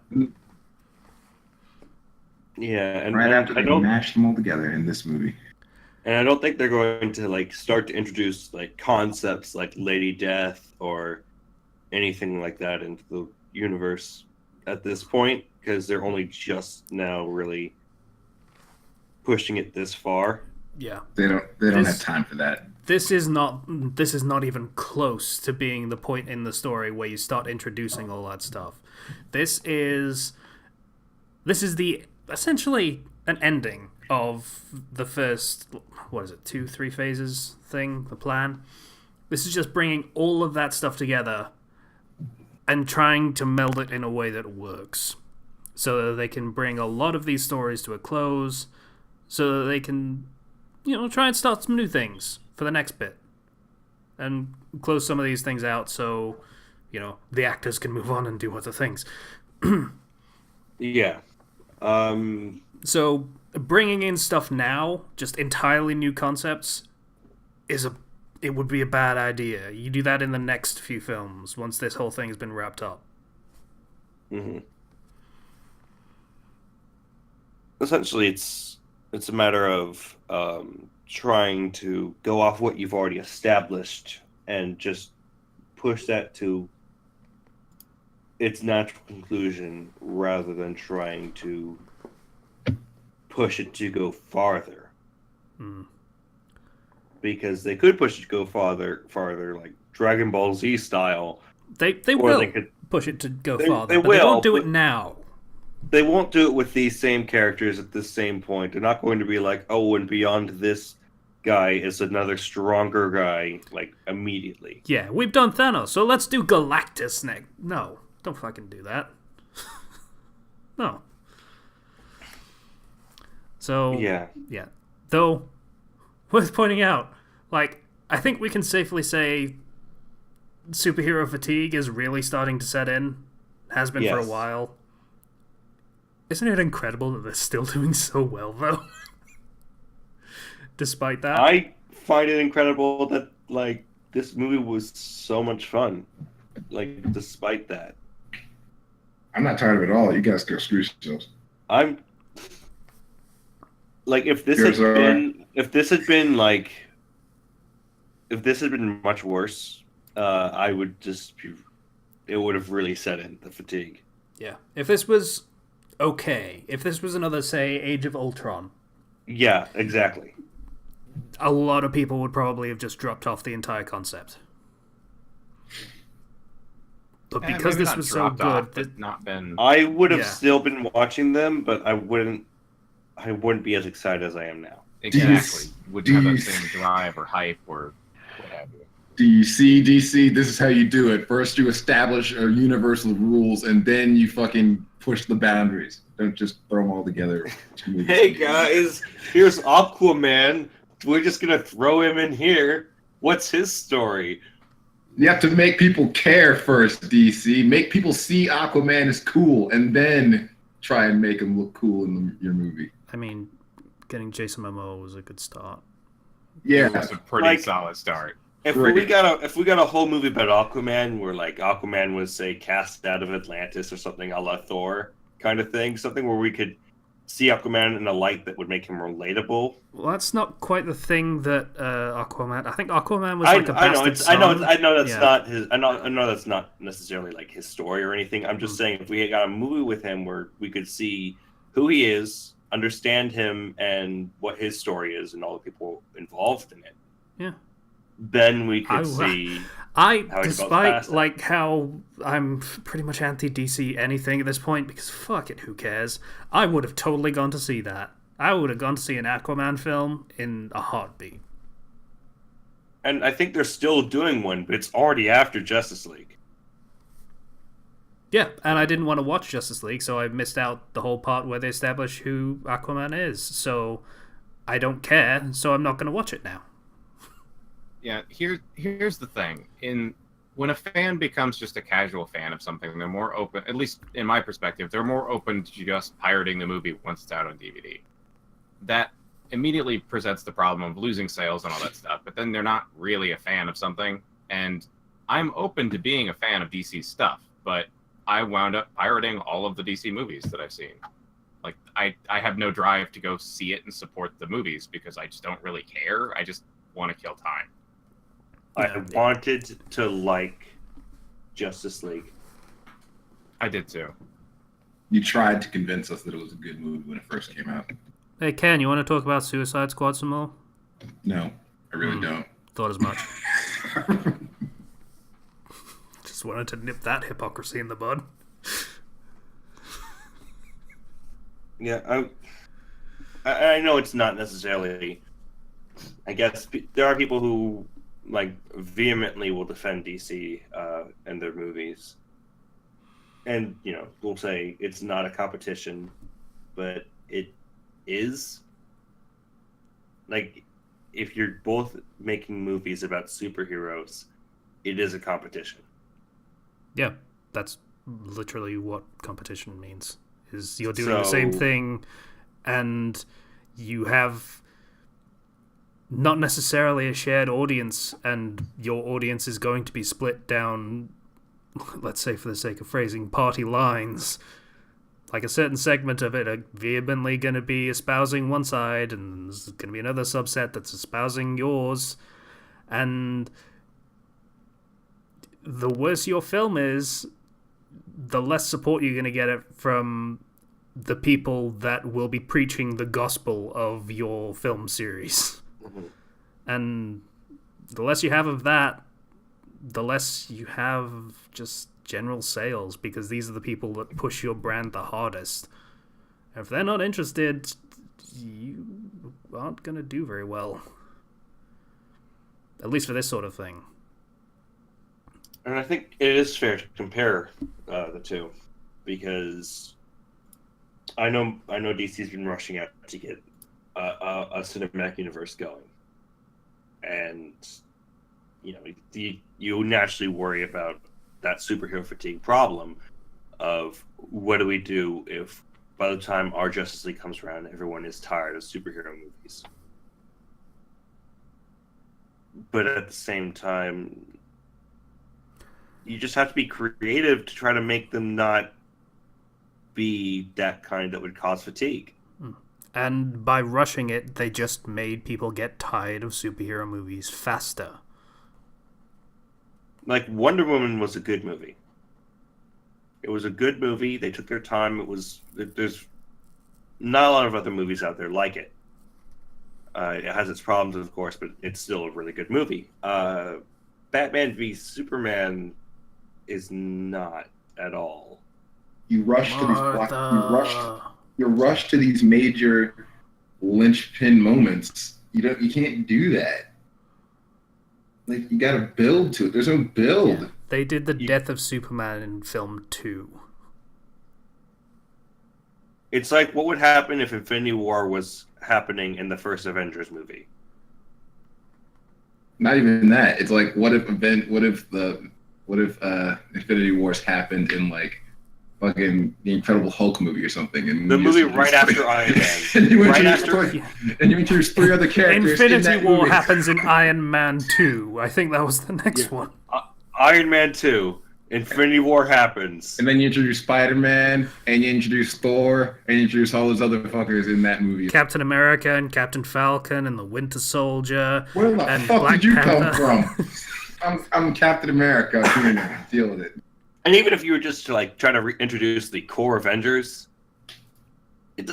Speaker 3: and
Speaker 2: right after
Speaker 3: I
Speaker 2: they
Speaker 3: don't
Speaker 2: mashed them all together in this movie.
Speaker 3: And I don't think they're going to like start to introduce like concepts like Lady Death or anything like that into the universe at this point, because they're only just now really pushing it this far.
Speaker 1: Yeah.
Speaker 2: They don't have time for that. This
Speaker 1: is not even close to being the point in the story where you start introducing all that stuff. This is the essentially an ending of the first, 2-3 phases thing, the plan. This is just bringing all of that stuff together and trying to meld it in a way that works, so that they can bring a lot of these stories to a close, so that they can, try and start some new things for the next bit, and close some of these things out so, the actors can move on and do other things.
Speaker 3: Yeah.
Speaker 1: So bringing in stuff now, just entirely new concepts, it would be a bad idea. You do that in the next few films once this whole thing has been wrapped up.
Speaker 3: Mm-hmm. Essentially, it's a matter of trying to go off what you've already established and just push that to its natural conclusion rather than trying to push it to go farther. Because they could push it to go farther, like Dragon Ball Z style.
Speaker 1: They will push it to go farther, but
Speaker 3: they
Speaker 1: won't do it now.
Speaker 3: They won't do it with these same characters at this same point. They're not going to be like, oh, and beyond this guy is another stronger guy, like, immediately.
Speaker 1: Yeah, we've done Thanos, so let's do Galactus next. No, don't fucking do that. No. So, yeah. Though, worth pointing out, like, I think we can safely say superhero fatigue is really starting to set in. Has been for a
Speaker 3: Yes.
Speaker 1: while. Isn't it incredible that they're still doing so well, though? Despite that.
Speaker 3: I find it incredible that like this movie was so much fun. Like despite that,
Speaker 2: I'm not tired of it all. You guys go screw yourselves.
Speaker 3: I'm like if this
Speaker 2: Yours
Speaker 3: had
Speaker 2: are?
Speaker 3: been much worse, I would just be, it would have really set in the fatigue.
Speaker 1: Yeah. If this was okay, if this was another, say, Age of Ultron,
Speaker 3: Yeah, exactly.
Speaker 1: a lot of people would probably have just dropped off the entire concept. But because
Speaker 4: maybe
Speaker 1: this
Speaker 4: not
Speaker 1: was so
Speaker 4: dropped
Speaker 1: good,
Speaker 4: off, but not been.
Speaker 3: I would have
Speaker 1: Yeah.
Speaker 3: still been watching them, but I wouldn't be as excited as I am now.
Speaker 4: Exactly. Wouldn't have that
Speaker 2: These-
Speaker 4: same drive or hype or what have you.
Speaker 2: DC, this is how you do it. First, you establish a universal rules, and then you fucking push the boundaries. Don't just throw them all together.
Speaker 3: Hey guys, here's Aquaman. We're just gonna throw him in here. What's his story?
Speaker 2: You have to make people care first, DC. Make people see Aquaman as cool, and then try and make him look cool in your movie.
Speaker 1: I mean, getting Jason Momoa was a good start.
Speaker 2: Yeah,
Speaker 4: It was a pretty
Speaker 3: Like-
Speaker 4: solid start.
Speaker 3: If
Speaker 2: Right.
Speaker 3: we got a whole movie about Aquaman, where like Aquaman was say cast out of Atlantis or something, a la Thor kind of thing, something where we could see Aquaman in a light that would make him relatable.
Speaker 1: Well, that's not quite the thing that Aquaman. I think Aquaman was like a
Speaker 3: I know
Speaker 1: bastard
Speaker 3: it's I know
Speaker 1: son.
Speaker 3: I know that's
Speaker 1: Yeah.
Speaker 3: not his I know that's not necessarily like his story or anything. I'm just saying if we got a movie with him where we could see who he is, understand him and what his story is and all the people involved in it.
Speaker 1: Yeah.
Speaker 3: Then we could
Speaker 1: I-
Speaker 3: see
Speaker 1: I,
Speaker 3: how he goes
Speaker 1: despite
Speaker 3: past it.
Speaker 1: like how I'm pretty much anti DC anything at this point because fuck it, who cares? I would have totally gone to see that. I would have gone to see an Aquaman film in a heartbeat.
Speaker 3: and I think they're still doing one, but it's already after Justice League.
Speaker 1: Yeah, and I didn't want to watch Justice League, so I missed out the whole part where they establish who Aquaman is. So I don't care, so I'm not going to watch it now.
Speaker 4: Yeah, here's the thing. When a fan becomes just a casual fan of something, they're more open, at least in my perspective, they're more open to just pirating the movie once it's out on DVD. That immediately presents the problem of losing sales and all that stuff, but then they're not really a fan of something. And I'm open to being a fan of DC stuff, but I wound up pirating all of the DC movies that I've seen. Like, I have no drive to go see it and support the movies because I just don't really care. I just want to kill time.
Speaker 3: I wanted to like Justice League.
Speaker 4: I did too.
Speaker 2: you tried to convince us that it was a good movie when it first came out.
Speaker 1: Hey, Ken, you want to talk about Suicide Squad some more?
Speaker 2: No, I really don't.
Speaker 1: Thought as much. Just wanted to nip that hypocrisy in the bud.
Speaker 3: Yeah, I know it's not necessarily. I guess there are people who like vehemently will defend DC and their movies, and will say it's not a competition, but it is. Like, if you're both making movies about superheroes, it is a competition.
Speaker 1: Yeah, that's literally what competition means. Is you're doing the same
Speaker 3: So-
Speaker 1: thing, and you have not necessarily a shared audience, and your audience is going to be split down, let's say for the sake of phrasing, party lines. Like a certain segment of it are vehemently going to be espousing one side, and there's going to be another subset that's espousing yours. And the worse your film is, the less support you're going to get it from the people that will be preaching the gospel of your film series.
Speaker 3: Mhm.
Speaker 1: And the less you have of that, the less you have just general sales, because these are the people that push your brand the hardest. If they're not interested, you aren't going to do very well. At least for this sort of thing.
Speaker 3: And I think it is fair to compare the two, because I know DC's been rushing out to get a cinematic universe going, and you naturally worry about that superhero fatigue problem of what do we do if by the time our Justice League comes around, everyone is tired of superhero movies. But at the same time, you just have to be creative to try to make them not be that kind that would cause fatigue.
Speaker 1: And by rushing it, they just made people get tired of superhero movies faster.
Speaker 3: Like, Wonder Woman was a good movie. It was a good movie. They took their time. There's not a lot of other movies out there like it. It has its problems, of course, but it's still a really good movie. Batman v Superman is not at all.
Speaker 2: You rush to these you rush to these major linchpin moments. You can't do that. Like, you gotta build to it. There's no build.
Speaker 1: Yeah. They did the death of Superman in film 2.
Speaker 3: It's like, what would happen if Infinity War was happening in the first Avengers movie?
Speaker 2: Not even that. It's like, what if Infinity Wars happened in like fucking the Incredible Hulk movie or something? And
Speaker 3: the movie right after Iron Man.
Speaker 2: and you introduce 3 other characters.
Speaker 1: Infinity War happens in Iron Man 2. I think that was the next one.
Speaker 3: Iron Man 2. Infinity War happens.
Speaker 2: And then you introduce Spider-Man, and you introduce Thor, and you introduce all those other fuckers in that movie.
Speaker 1: Captain America and Captain Falcon and the Winter Soldier.
Speaker 2: Where the
Speaker 1: and
Speaker 2: fuck
Speaker 1: Black
Speaker 2: did you
Speaker 1: Panther.
Speaker 2: come from? I'm Captain America. Deal with it.
Speaker 3: And even if you were just to like try to reintroduce the core Avengers, it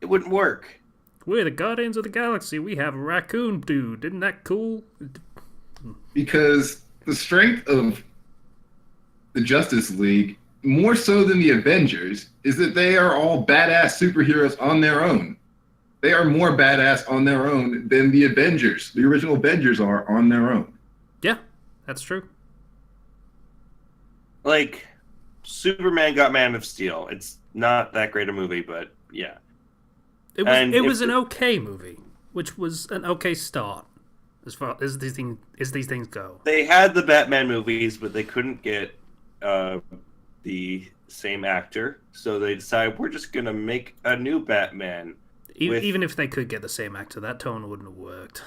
Speaker 3: wouldn't work.
Speaker 1: We're the Guardians of the Galaxy. We have a raccoon dude. Isn't that cool?
Speaker 2: Because the strength of the Justice League, more so than the Avengers, is that they are all badass superheroes on their own. They are more badass on their own than the Avengers. The original Avengers are on their own.
Speaker 1: Yeah, that's true.
Speaker 3: Like, Superman got Man of Steel. It's not that great a movie, but yeah.
Speaker 1: It was an okay movie, which was an okay start as far as these things go.
Speaker 3: They had the Batman movies, but they couldn't get the same actor, so they decided we're just gonna make a new Batman.
Speaker 1: Even if they could get the same actor, that tone wouldn't have worked.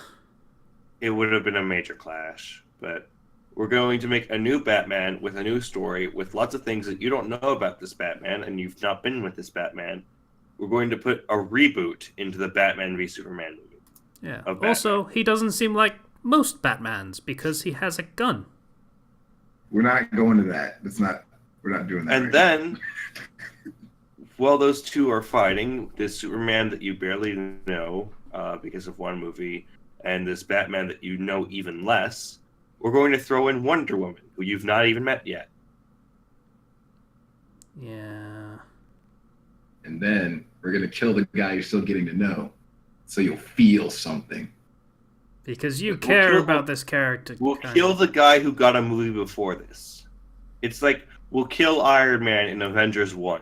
Speaker 3: It would have been a major clash, but we're going to make a new Batman with a new story with lots of things that you don't know about this Batman and you've not been with this Batman. We're going to put a reboot into the Batman v Superman movie.
Speaker 1: Yeah. Also, he doesn't seem like most Batmans because he has a gun.
Speaker 2: We're not going to that. We're not doing that.
Speaker 3: And then, while those two are fighting, this Superman that you barely know because of one movie, and this Batman that you know even less, we're going to throw in Wonder Woman, who you've not even met yet.
Speaker 1: Yeah.
Speaker 2: And then we're going to kill the guy you're still getting to know, so you'll feel something.
Speaker 1: Because you care about this character.
Speaker 3: We'll kill the guy who got a movie before this. It's like, we'll kill Iron Man in Avengers 1.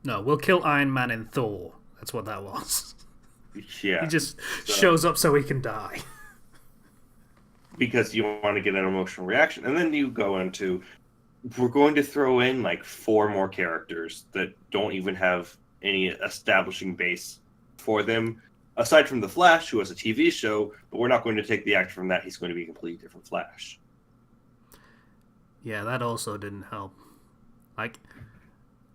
Speaker 1: No, we'll kill Iron Man in Thor. That's what that was.
Speaker 3: Yeah.
Speaker 1: He just shows up so he can die.
Speaker 3: Because you want to get an emotional reaction. And then you go into, we're going to throw in like 4 more characters that don't even have any establishing base for them. Aside from The Flash, who has a TV show, but we're not going to take the actor from that. He's going to be a completely different Flash.
Speaker 1: Yeah, that also didn't help. Like,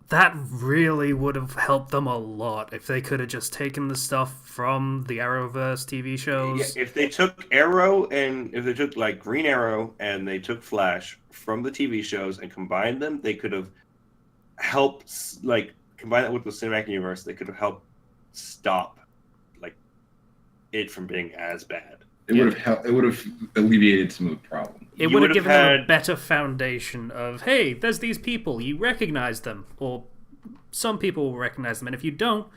Speaker 1: that really would have helped them a lot if they could have just taken the stuff from the Arrowverse TV shows.
Speaker 3: Yeah, if they took Arrow and if they took like Green Arrow and they took Flash from the TV shows and combined them, they could have helped, like, combine that with the cinematic universe. They could have helped stop like it from being as bad.
Speaker 2: It would have helped. It would have alleviated some of the problem.
Speaker 1: It would have given them a better foundation of, hey, there's these people, you recognize them, or some people will recognize them, and if you don't,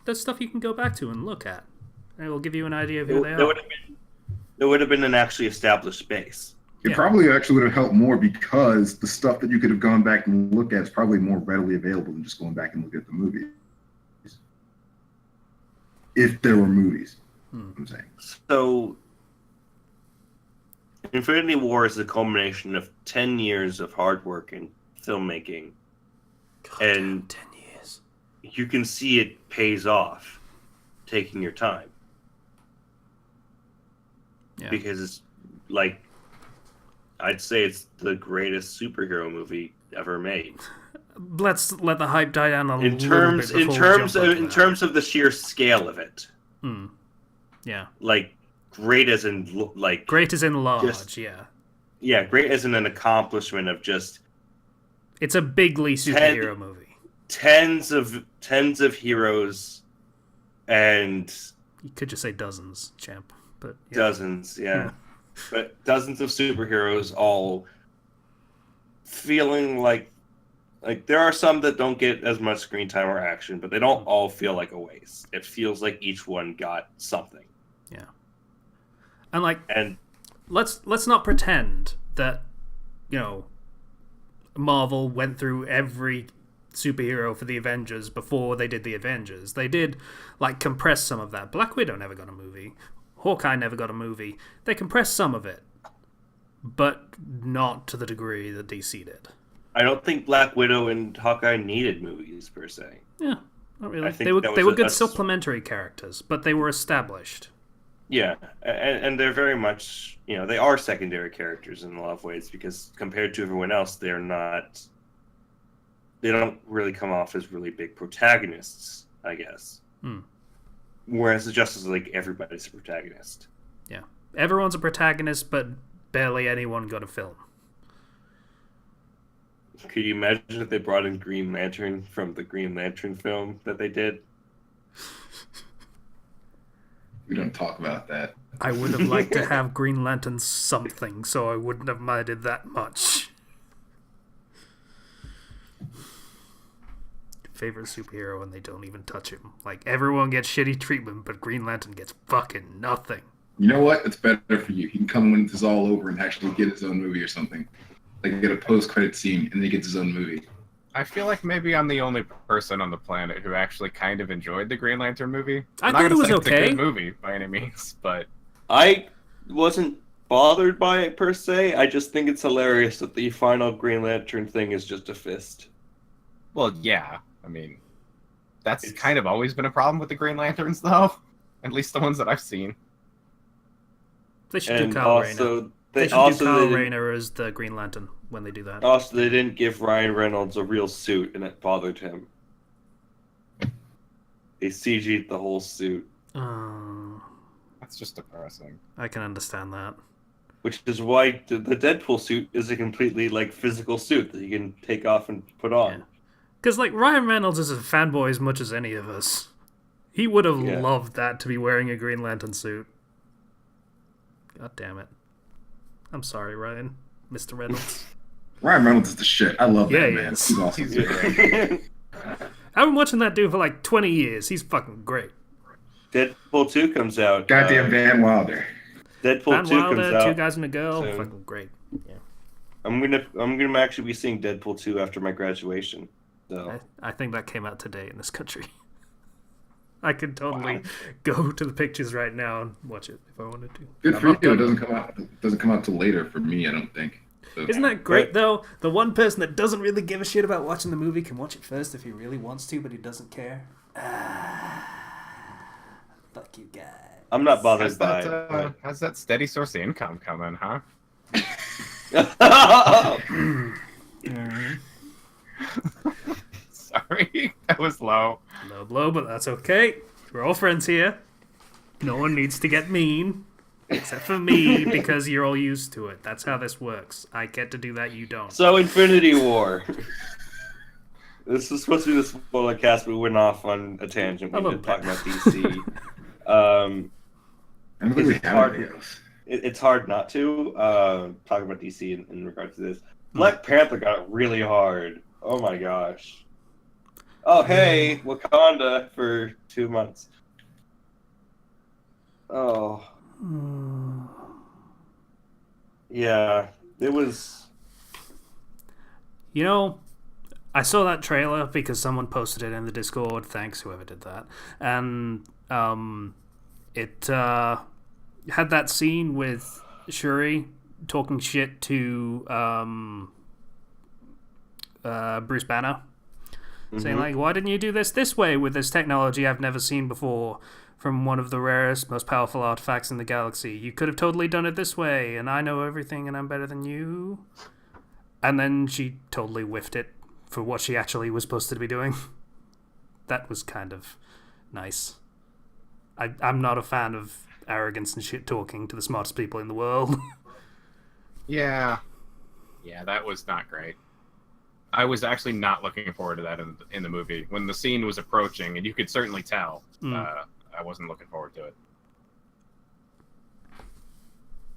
Speaker 1: there's stuff you can go back to and look at. And it will give you an idea of who they are.
Speaker 3: There would have been an actually established base.
Speaker 2: It probably actually would have helped more because the stuff that you could have gone back and looked at is probably more readily available than just going back and looking at the movie. If there were movies, I'm saying.
Speaker 3: So Infinity War is the culmination of 10 years of hard work in filmmaking.
Speaker 1: God,
Speaker 3: And
Speaker 1: 10 years.
Speaker 3: you can see it pays off taking your time.
Speaker 1: Yeah.
Speaker 3: Because it's like, I'd say it's the greatest superhero movie ever made.
Speaker 1: Let's let the hype die down a
Speaker 3: In
Speaker 1: little
Speaker 3: terms,
Speaker 1: bit
Speaker 3: in
Speaker 1: before we
Speaker 3: terms
Speaker 1: jump
Speaker 3: of,
Speaker 1: onto
Speaker 3: in
Speaker 1: that.
Speaker 3: terms of the sheer scale of it,
Speaker 1: Yeah.
Speaker 3: like great as in like
Speaker 1: Great as in large,
Speaker 3: Just-
Speaker 1: yeah.
Speaker 3: yeah, great as in an accomplishment of just
Speaker 1: It's a bigly superhero movie.
Speaker 3: tens of heroes and
Speaker 1: You could just say dozens, champ. But yeah.
Speaker 3: dozens, yeah. But dozens of superheroes all feeling like there are some that don't get as much screen time or action, but they don't all feel like a waste. It feels like each one got something.
Speaker 1: Yeah. And like
Speaker 3: And
Speaker 1: let's not pretend that, you know, Marvel went through every superhero for the Avengers before they did the Avengers. They did like compress some of that. Black Widow never got a movie. Hawkeye never got a movie. They compressed some of it, but not to the degree that DC did.
Speaker 3: I don't think Black Widow and Hawkeye needed movies per se.
Speaker 1: Yeah, not really.
Speaker 3: I think
Speaker 1: They were
Speaker 3: that was
Speaker 1: they were
Speaker 3: a-
Speaker 1: good
Speaker 3: a-
Speaker 1: supplementary characters, but they were established.
Speaker 3: Yeah, and they're very much, you know, they are secondary characters in a lot of ways because compared to everyone else, they don't really come off as really big protagonists, I guess. Whereas the Justice League, everybody's a protagonist.
Speaker 1: Yeah, everyone's a protagonist, but barely anyone got a film.
Speaker 3: Could you imagine if they brought in Green Lantern from the Green Lantern film that they did?
Speaker 2: We don't talk about that.
Speaker 1: I would have liked to have Green Lantern something, so I wouldn't have minded that much. Favorite superhero, and they don't even touch him. Like, everyone gets shitty treatment, but Green Lantern gets fucking nothing.
Speaker 2: You know what? It's better for you. He can come when this is all over and actually get his own movie or something. Like get a post-credit scene and then he gets his own movie.
Speaker 4: I feel like maybe I'm the only person on the planet who actually kind of enjoyed the Green Lantern movie.
Speaker 1: I
Speaker 4: I'm not
Speaker 1: thought it
Speaker 4: gonna
Speaker 1: was
Speaker 4: say it's a
Speaker 1: okay.
Speaker 4: good movie by any means, but
Speaker 3: I wasn't bothered by it per se. I just think it's hilarious that the final Green Lantern thing is just a fist.
Speaker 4: well, yeah. I mean, that's
Speaker 3: It's-
Speaker 4: kind of always been a problem with the Green Lanterns, though. At least the ones that I've seen.
Speaker 1: They should do
Speaker 3: And
Speaker 1: Kyle Rayner.
Speaker 3: also,
Speaker 1: They should
Speaker 3: also
Speaker 1: do Kyle
Speaker 3: didn't-
Speaker 1: Rayner as the Green Lantern when they do that.
Speaker 3: Also, they didn't give Ryan Reynolds a real suit, and it bothered him. They CG'd the whole suit,
Speaker 4: That's just depressing.
Speaker 1: I can understand that.
Speaker 3: which is why the Deadpool suit is a completely like physical suit that you can take off and put on.
Speaker 1: Because, like, Ryan Reynolds is a fanboy as much as any of us. He would have
Speaker 3: Yeah.
Speaker 1: loved that to be wearing a Green Lantern suit. God damn it. I'm sorry, Ryan. Mr. Reynolds.
Speaker 2: Ryan Reynolds is the shit. I love
Speaker 1: Yeah,
Speaker 2: that
Speaker 1: he
Speaker 2: man.
Speaker 1: is.
Speaker 2: He's awesome.
Speaker 4: He's great.
Speaker 1: I've been watching that dude for like 20 years. He's fucking great.
Speaker 3: Deadpool 2 comes out.
Speaker 2: Goddamn Van Wilder.
Speaker 3: Deadpool
Speaker 1: Van
Speaker 3: 2 comes
Speaker 1: Wilder,
Speaker 3: out.
Speaker 1: Two Guys and a Girl.
Speaker 3: soon.
Speaker 1: Fucking great. Yeah.
Speaker 3: I'm gonna actually be seeing Deadpool 2 after my graduation. So
Speaker 1: I think that came out today in this country. I could totally go to the pictures right now and watch it if I wanted to.
Speaker 2: Good
Speaker 1: I'm
Speaker 2: for
Speaker 1: not
Speaker 2: you. It
Speaker 1: gonna.
Speaker 2: doesn't come out till later for me. I don't think. So,
Speaker 1: Isn't that great,
Speaker 3: Right.
Speaker 1: though? The one person that doesn't really give a shit about watching the movie can watch it first if he really wants to, but he doesn't care. Fuck you guys.
Speaker 3: I'm not bothered
Speaker 4: How's
Speaker 3: by
Speaker 4: that, how's that steady source of income coming, huh?
Speaker 3: it.
Speaker 4: Sorry, that was low.
Speaker 1: Low blow, but that's okay. We're all friends here. No one needs to get mean. Except for me, because you're all used to it. That's how this works. I get to do that, you don't.
Speaker 3: So Infinity War. This is supposed to be the Spoilercast, but we went off on a tangent.
Speaker 1: A
Speaker 3: We
Speaker 1: little
Speaker 3: did talk
Speaker 1: bit.
Speaker 3: about DC.
Speaker 2: I don't think we
Speaker 3: It's
Speaker 2: have
Speaker 3: hard.
Speaker 2: anything else.
Speaker 3: It's hard not to talk about DC in regards to this. Black Panther got really hard. Oh my gosh. Oh hey, Wakanda for 2 months. Oh. Yeah, it was.
Speaker 1: You know, I saw that trailer because someone posted it in the Discord. Thanks, whoever did that. And it had that scene with Shuri talking shit to Bruce Banner, saying like, "Why didn't you do this way with this technology I've never seen before from one of the rarest, most powerful artifacts in the galaxy? You could have totally done it this way, and I know everything, and I'm better than you." And then she totally whiffed it for what she actually was supposed to be doing. That was kind of nice. I'm not a fan of arrogance and shit talking to the smartest people in the world.
Speaker 4: Yeah, that was not great. I was actually not looking forward to that in the movie. When the scene was approaching, and you could certainly tell, I wasn't looking forward to it.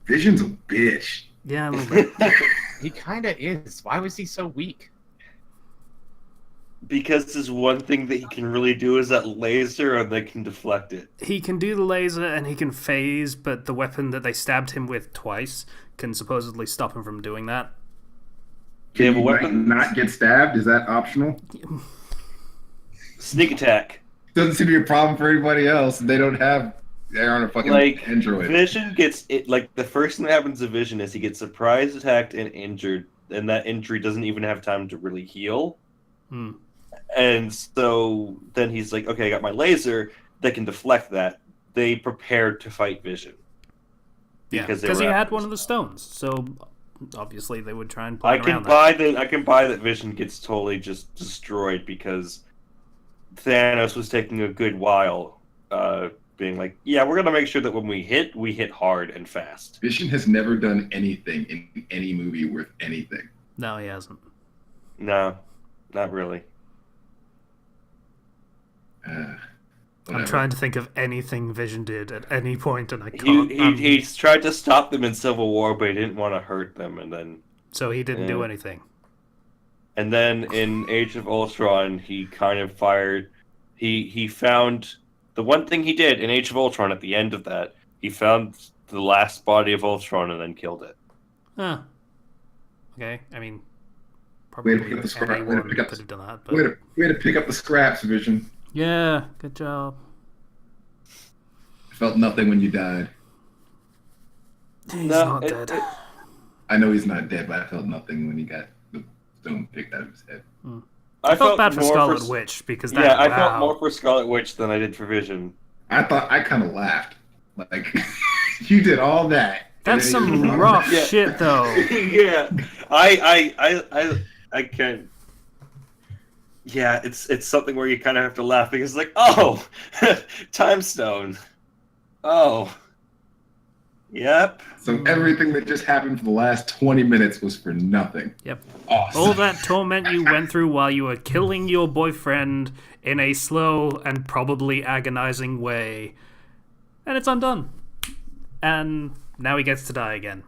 Speaker 2: Vision's a bitch.
Speaker 1: Yeah, a little bit.
Speaker 4: He kind of is. Why was he so weak?
Speaker 3: Because there's one thing that he can really do is that laser, and they can deflect it.
Speaker 1: He can do the laser and he can phase, but the weapon that they stabbed him with twice can supposedly stop him from doing that.
Speaker 3: They have a
Speaker 2: you
Speaker 3: weapon.
Speaker 2: not get stabbed? Is that optional?
Speaker 3: Sneak attack.
Speaker 2: Doesn't seem to be a problem for anybody else. They're on a fucking
Speaker 3: Like,
Speaker 2: android.
Speaker 3: Vision gets it. Like, the first thing that happens to Vision is he gets surprised, attacked, and injured, and that injury doesn't even have time to really heal. And so then he's like, okay, I got my laser that can deflect that. They prepared to fight Vision.
Speaker 1: Yeah, because he had one of the stones, so obviously they would try and play around that.
Speaker 3: I can buy that Vision gets totally just destroyed because Thanos was taking a good while being like, yeah, we're going to make sure that when we hit hard and fast.
Speaker 2: Vision has never done anything in any movie worth anything.
Speaker 1: No, he hasn't.
Speaker 3: No, not really.
Speaker 1: I'm trying to think of anything Vision did at any point, and I can't.
Speaker 3: He's tried to stop them in Civil War, but he didn't want to hurt them, and then...
Speaker 1: So he didn't do anything.
Speaker 3: And then in Age of Ultron, he kind of fired... He found... The one thing he did in Age of Ultron, at the end of that, he found the last body of Ultron and then killed it.
Speaker 1: Huh. Okay, I mean... Probably anyone could have done that, but...
Speaker 2: Way to pick up the scraps, Vision.
Speaker 1: Yeah, good job.
Speaker 2: I felt nothing when you died.
Speaker 1: He's not dead.
Speaker 2: I know he's not dead, but I felt nothing when he got the stone picked out of his head.
Speaker 1: I felt bad for Scarlet Witch because that.
Speaker 3: Yeah, I felt more for Scarlet Witch than I did for Vision.
Speaker 2: I kind of laughed. Like, you did all that.
Speaker 1: That's some rough shit, though.
Speaker 3: Yeah, I can't. Yeah, it's something where you kind of have to laugh because it's like, oh, time stone. Oh, yep.
Speaker 2: So everything that just happened for the last 20 minutes was for nothing.
Speaker 1: Yep.
Speaker 2: Awesome.
Speaker 1: All that torment you went through while you were killing your boyfriend in a slow and probably agonizing way. And it's undone. And now he gets to die again.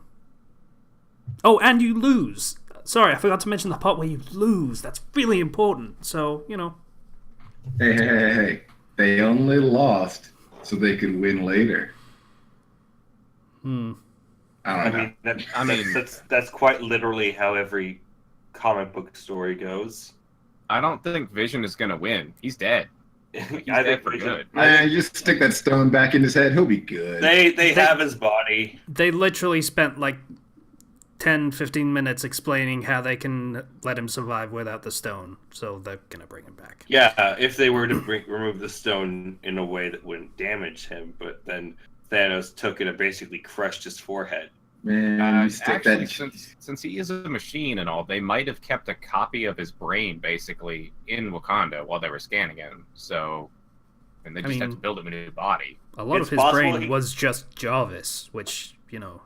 Speaker 1: Oh, and you lose. Sorry, I forgot to mention the part where you lose. That's really important. So, you know.
Speaker 2: Hey. They only lost so they could win later. I don't know.
Speaker 3: That's quite literally how every comic book story goes.
Speaker 4: I don't think Vision is going to win. He's dead. He's dead for good.
Speaker 2: Man, you just stick that stone back in his head. He'll be good.
Speaker 3: They have his body.
Speaker 1: They literally spent like 10, 15 minutes explaining how they can let him survive without the stone. So they're going to bring him back.
Speaker 3: Yeah, if they were to remove the stone in a way that wouldn't damage him, but then Thanos took it and basically crushed his forehead.
Speaker 2: Man,
Speaker 4: actually, since he is a machine and all, they might have kept a copy of his brain basically in Wakanda while they were scanning him. So, and they just had to build him a new body.
Speaker 1: A lot of his brain was just Jarvis, which, you know,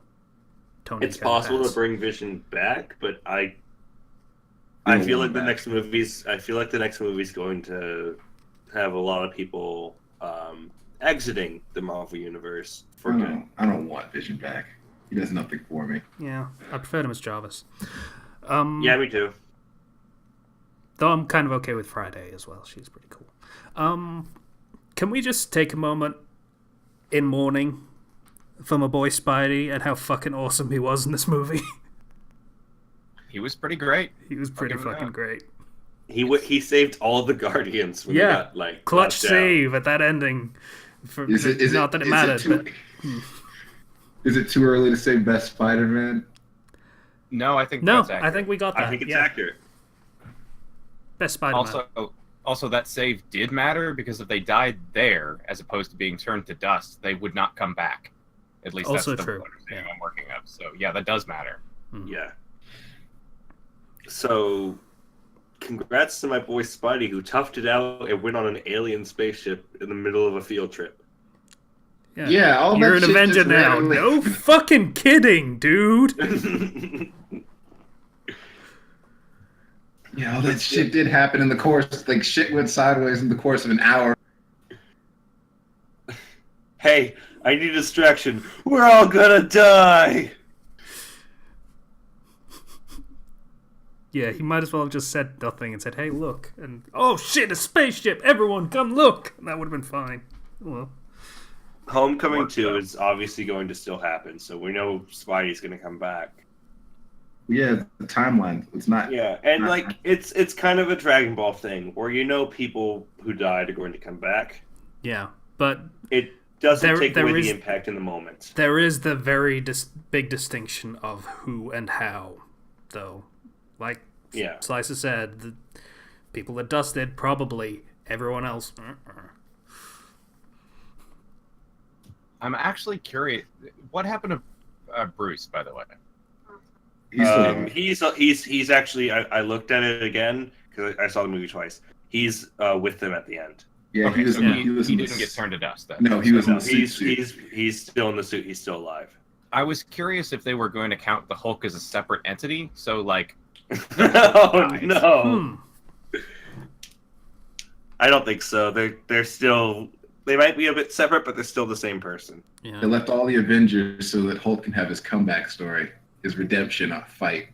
Speaker 1: Tony.
Speaker 3: It's possible to bring Vision back, but I feel like the next movie's going to have a lot of people exiting the Marvel universe for good.
Speaker 2: I don't want Vision back. He does nothing for me.
Speaker 1: Yeah, I preferred him as Jarvis.
Speaker 3: Yeah, me too.
Speaker 1: Though I'm kind of okay with Friday as well. She's pretty cool. Can we just take a moment in mourning for my boy Spidey and how fucking awesome he was in this movie?
Speaker 4: He was pretty great.
Speaker 1: He was pretty fucking great.
Speaker 3: He saved all the Guardians when he got, like,
Speaker 1: clutch save at that ending.
Speaker 2: Not that it mattered, but... Is it too early to say best Spider-Man?
Speaker 4: No, I think
Speaker 1: No,
Speaker 4: that's accurate.
Speaker 1: I think we got that.
Speaker 3: I think it's
Speaker 1: yeah.
Speaker 3: accurate.
Speaker 1: Best Spider-Man.
Speaker 4: Also, that save did matter because if they died there, as opposed to being turned to dust, they would not come back. At least
Speaker 1: Also
Speaker 4: that's the
Speaker 1: true,
Speaker 4: understanding
Speaker 1: yeah.
Speaker 4: I'm working of. So yeah, that does matter.
Speaker 3: Yeah. So, congrats to my boy Spidey, who toughed it out and went on an alien spaceship in the middle of a field trip.
Speaker 2: Yeah, all
Speaker 1: You're
Speaker 2: that
Speaker 1: an
Speaker 2: shit
Speaker 1: Avenger
Speaker 2: just
Speaker 1: now.
Speaker 2: randomly-
Speaker 1: No fucking kidding, dude.
Speaker 2: Yeah, all that shit did happen in the course. Like, shit went sideways in the course of an hour.
Speaker 3: Hey, I need a distraction. We're all gonna die.
Speaker 1: Yeah, he might as well have just said nothing and said, "Hey, look," and oh shit, a spaceship! Everyone, come look. And that would have been fine. Well,
Speaker 3: Homecoming 2 is obviously going to still happen, so we know Spidey's gonna come back.
Speaker 2: Yeah, the timeline. It's not.
Speaker 3: Yeah, and like it's kind of a Dragon Ball thing where people who died are going to come back.
Speaker 1: yeah, but
Speaker 3: It doesn't take
Speaker 1: there
Speaker 3: away
Speaker 1: is-
Speaker 3: the impact in the moment.
Speaker 1: there is the very big distinction of who and how, though. Like
Speaker 3: Yeah.
Speaker 1: Slicer said, the people that dusted probably. Everyone else.
Speaker 4: I'm actually curious. What happened to Bruce, by the way?
Speaker 2: He's
Speaker 3: Actually I looked at it again because I saw the movie twice. He's with them at the end.
Speaker 2: yeah,
Speaker 4: Okay,
Speaker 2: he was.
Speaker 4: so
Speaker 2: He was.
Speaker 4: he
Speaker 2: in the
Speaker 4: didn't get turned to dust then.
Speaker 2: No, he was in
Speaker 3: No,
Speaker 2: the suit.
Speaker 3: he's still in the suit. He's still alive.
Speaker 4: I was curious if they were going to count the Hulk as a separate entity. So like,
Speaker 3: Oh
Speaker 4: Nice.
Speaker 3: no! I don't think so. They're still. They might be a bit separate, but they're still the same person.
Speaker 1: Yeah.
Speaker 2: They left all the Avengers so that Hulk can have his comeback story, his redemption fight.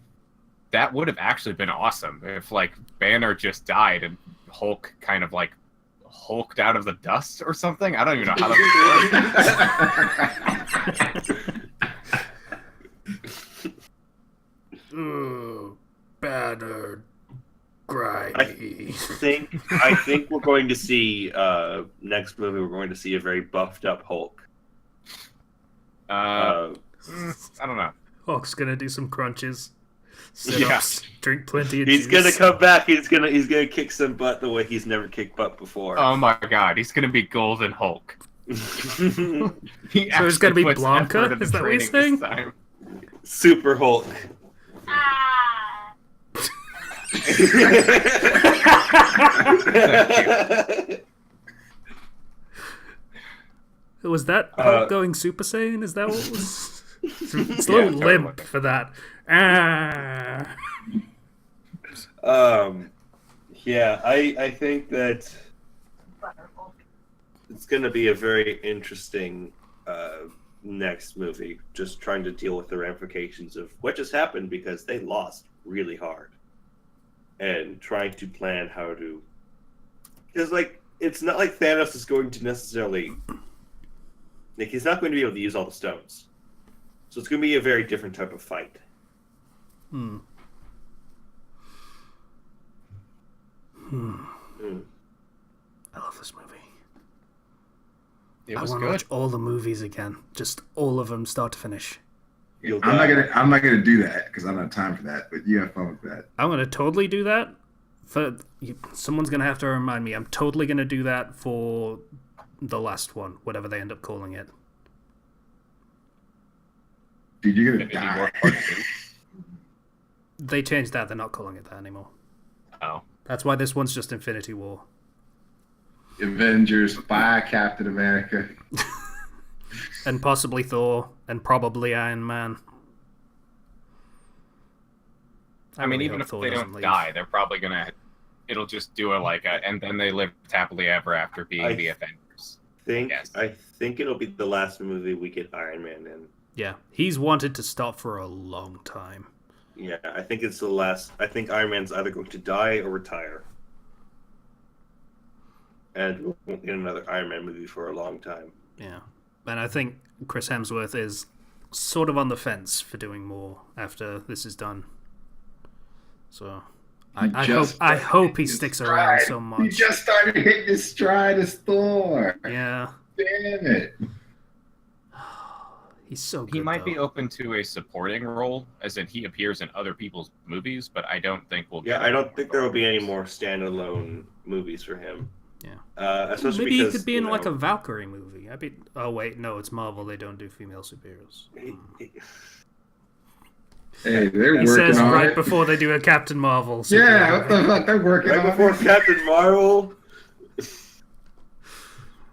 Speaker 4: that would have actually been awesome if like Banner just died and Hulk kind of like hulked out of the dust or something. I don't even know how that would work.
Speaker 1: Ooh, Banner, grimy.
Speaker 3: I think we're going to see next movie. We're going to see a very buffed up Hulk.
Speaker 4: I don't know.
Speaker 1: Hulk's gonna do some crunches, sit-ups, drink plenty of
Speaker 3: He's
Speaker 1: juice.
Speaker 3: gonna come back. He's gonna kick some butt the way he's never kicked butt before.
Speaker 4: Oh my god, he's gonna be Golden Hulk. He
Speaker 1: So it's
Speaker 4: actually
Speaker 1: gonna be
Speaker 4: puts
Speaker 1: Blanca?
Speaker 4: effort into
Speaker 1: Is that what he's
Speaker 4: training
Speaker 1: saying?
Speaker 4: this time.
Speaker 3: Super Hulk.
Speaker 5: Ah.
Speaker 1: Was that Hulk going Super Saiyan? Is that what was? It's a little
Speaker 4: totally.
Speaker 1: limp for that. Ah.
Speaker 3: Yeah, I think that it's going to be a very interesting next movie. Just trying to deal with the ramifications of what just happened because they lost really hard, and trying to plan how to. Because like it's not like Thanos is going to necessarily. Like he's not going to be able to use all the stones, so it's going to be a very different type of fight.
Speaker 1: Hmm. I love this movie.
Speaker 4: It
Speaker 1: I
Speaker 4: was
Speaker 1: want to
Speaker 4: good.
Speaker 1: watch all the movies again, just all of them, start to finish.
Speaker 3: You'll
Speaker 2: I'm not
Speaker 3: die.
Speaker 2: gonna do that because I don't have time for that. But you have fun with that.
Speaker 1: I'm gonna totally do that. Someone's gonna have to remind me. I'm totally gonna do that for the last one, whatever they end up calling it.
Speaker 2: Dude, you're gonna
Speaker 4: Infinity
Speaker 2: die.
Speaker 4: War Part 2.
Speaker 1: They changed that. They're not calling it that anymore.
Speaker 4: Oh.
Speaker 1: That's why this one's just Infinity War.
Speaker 2: Avengers, by Captain America.
Speaker 1: And possibly Thor, and probably Iron Man.
Speaker 4: I mean,
Speaker 1: really
Speaker 4: even
Speaker 1: hope
Speaker 4: if
Speaker 1: Thor
Speaker 4: they
Speaker 1: doesn't
Speaker 4: don't
Speaker 1: leave.
Speaker 4: die, they're probably gonna. It'll just do and then they live happily ever after being the Avengers.
Speaker 3: I think it'll be the last movie we get Iron Man in.
Speaker 1: Yeah, he's wanted to stop for a long time.
Speaker 3: Yeah, I think it's the last. I think Iron Man's either going to die or retire. And we won't get another Iron Man movie for a long time.
Speaker 1: Yeah, and I think Chris Hemsworth is sort of on the fence for doing more after this is done. So I hope he sticks around so much.
Speaker 2: He just started hitting his stride as Thor.
Speaker 1: Yeah,
Speaker 2: Damn it.
Speaker 1: He's so good.
Speaker 4: He might be
Speaker 1: though.
Speaker 4: open to a supporting role, as in he appears in other people's movies, but I don't think we'll.
Speaker 3: Yeah,
Speaker 4: get
Speaker 3: I don't think there will be any
Speaker 4: movies.
Speaker 3: more standalone movies for him.
Speaker 1: Yeah.
Speaker 3: Especially
Speaker 1: Maybe
Speaker 3: because
Speaker 1: he could be in
Speaker 3: you
Speaker 1: like a
Speaker 3: know,
Speaker 1: Valkyrie movie. Oh wait, no, it's Marvel. They don't do female superheroes.
Speaker 2: Hey, they're
Speaker 1: He
Speaker 2: working
Speaker 1: says
Speaker 2: on
Speaker 1: right
Speaker 2: it.
Speaker 1: before they do a Captain Marvel.
Speaker 2: Yeah,
Speaker 1: superhero
Speaker 2: what the fuck? They're working
Speaker 3: right
Speaker 2: on
Speaker 3: before
Speaker 2: it.
Speaker 3: Captain Marvel.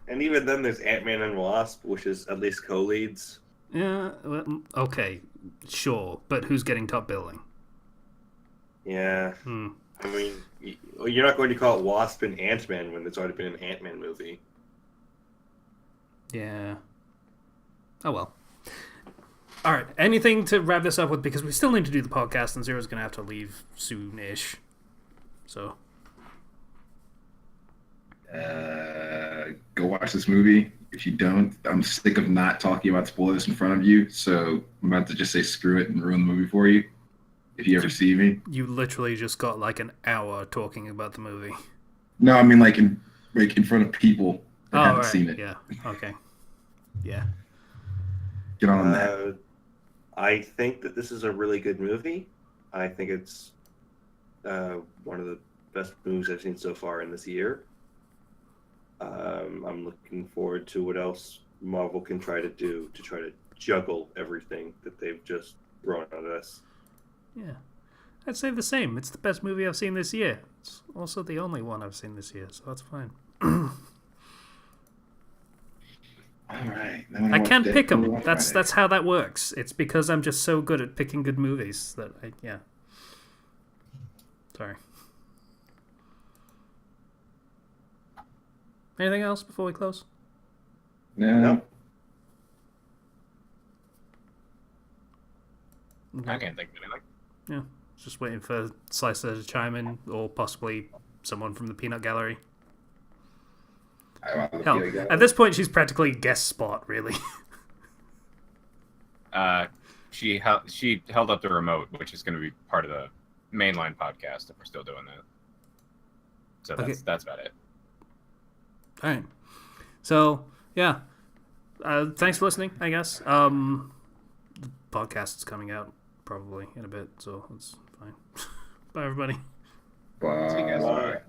Speaker 3: And even then, there's Ant-Man and Wasp, which is at least co-leads.
Speaker 1: Yeah. Well, okay. Sure, but who's getting top billing?
Speaker 3: Yeah.
Speaker 1: Hmm.
Speaker 3: I mean, you're not going to call it Wasp and Ant-Man when there's already been an Ant-Man movie.
Speaker 1: Yeah. Oh well. All right. Anything to wrap this up with? Because we still need to do the podcast, and Zero's gonna have to leave soon-ish. So.
Speaker 2: Go watch this movie. If you don't, I'm sick of not talking about spoilers in front of you. So I'm about to just say screw it and ruin the movie for you. If you ever see me.
Speaker 1: You literally just got like an hour talking about the movie.
Speaker 2: No, I mean like in front of people that haven't seen it.
Speaker 1: Yeah. Okay. Yeah.
Speaker 2: Get on that.
Speaker 3: I think that this is a really good movie. I think it's one of the best movies I've seen so far in this year. I'm looking forward to what else Marvel can try to do to try to juggle everything that they've just thrown at us.
Speaker 1: Yeah. I'd say the same. It's the best movie I've seen this year. It's also the only one I've seen this year, so that's fine.
Speaker 2: All right.
Speaker 1: I can't pick them. That's how that works. It's because I'm just so good at picking good movies that yeah. Sorry. Anything else before we close?
Speaker 2: No.
Speaker 4: I can't think of anything.
Speaker 1: Yeah. Just waiting for Slicer to chime in, or possibly someone from the Peanut Gallery. Hell, at this point, she's practically guest spot, really.
Speaker 4: She held up the remote, which is going to be part of the mainline podcast if we're still doing that. So that's about it.
Speaker 1: All right. So yeah, thanks for listening. I guess the podcast is coming out probably in a bit, so it's fine. Bye, everybody.
Speaker 2: Bye.
Speaker 4: See you guys.
Speaker 3: Bye.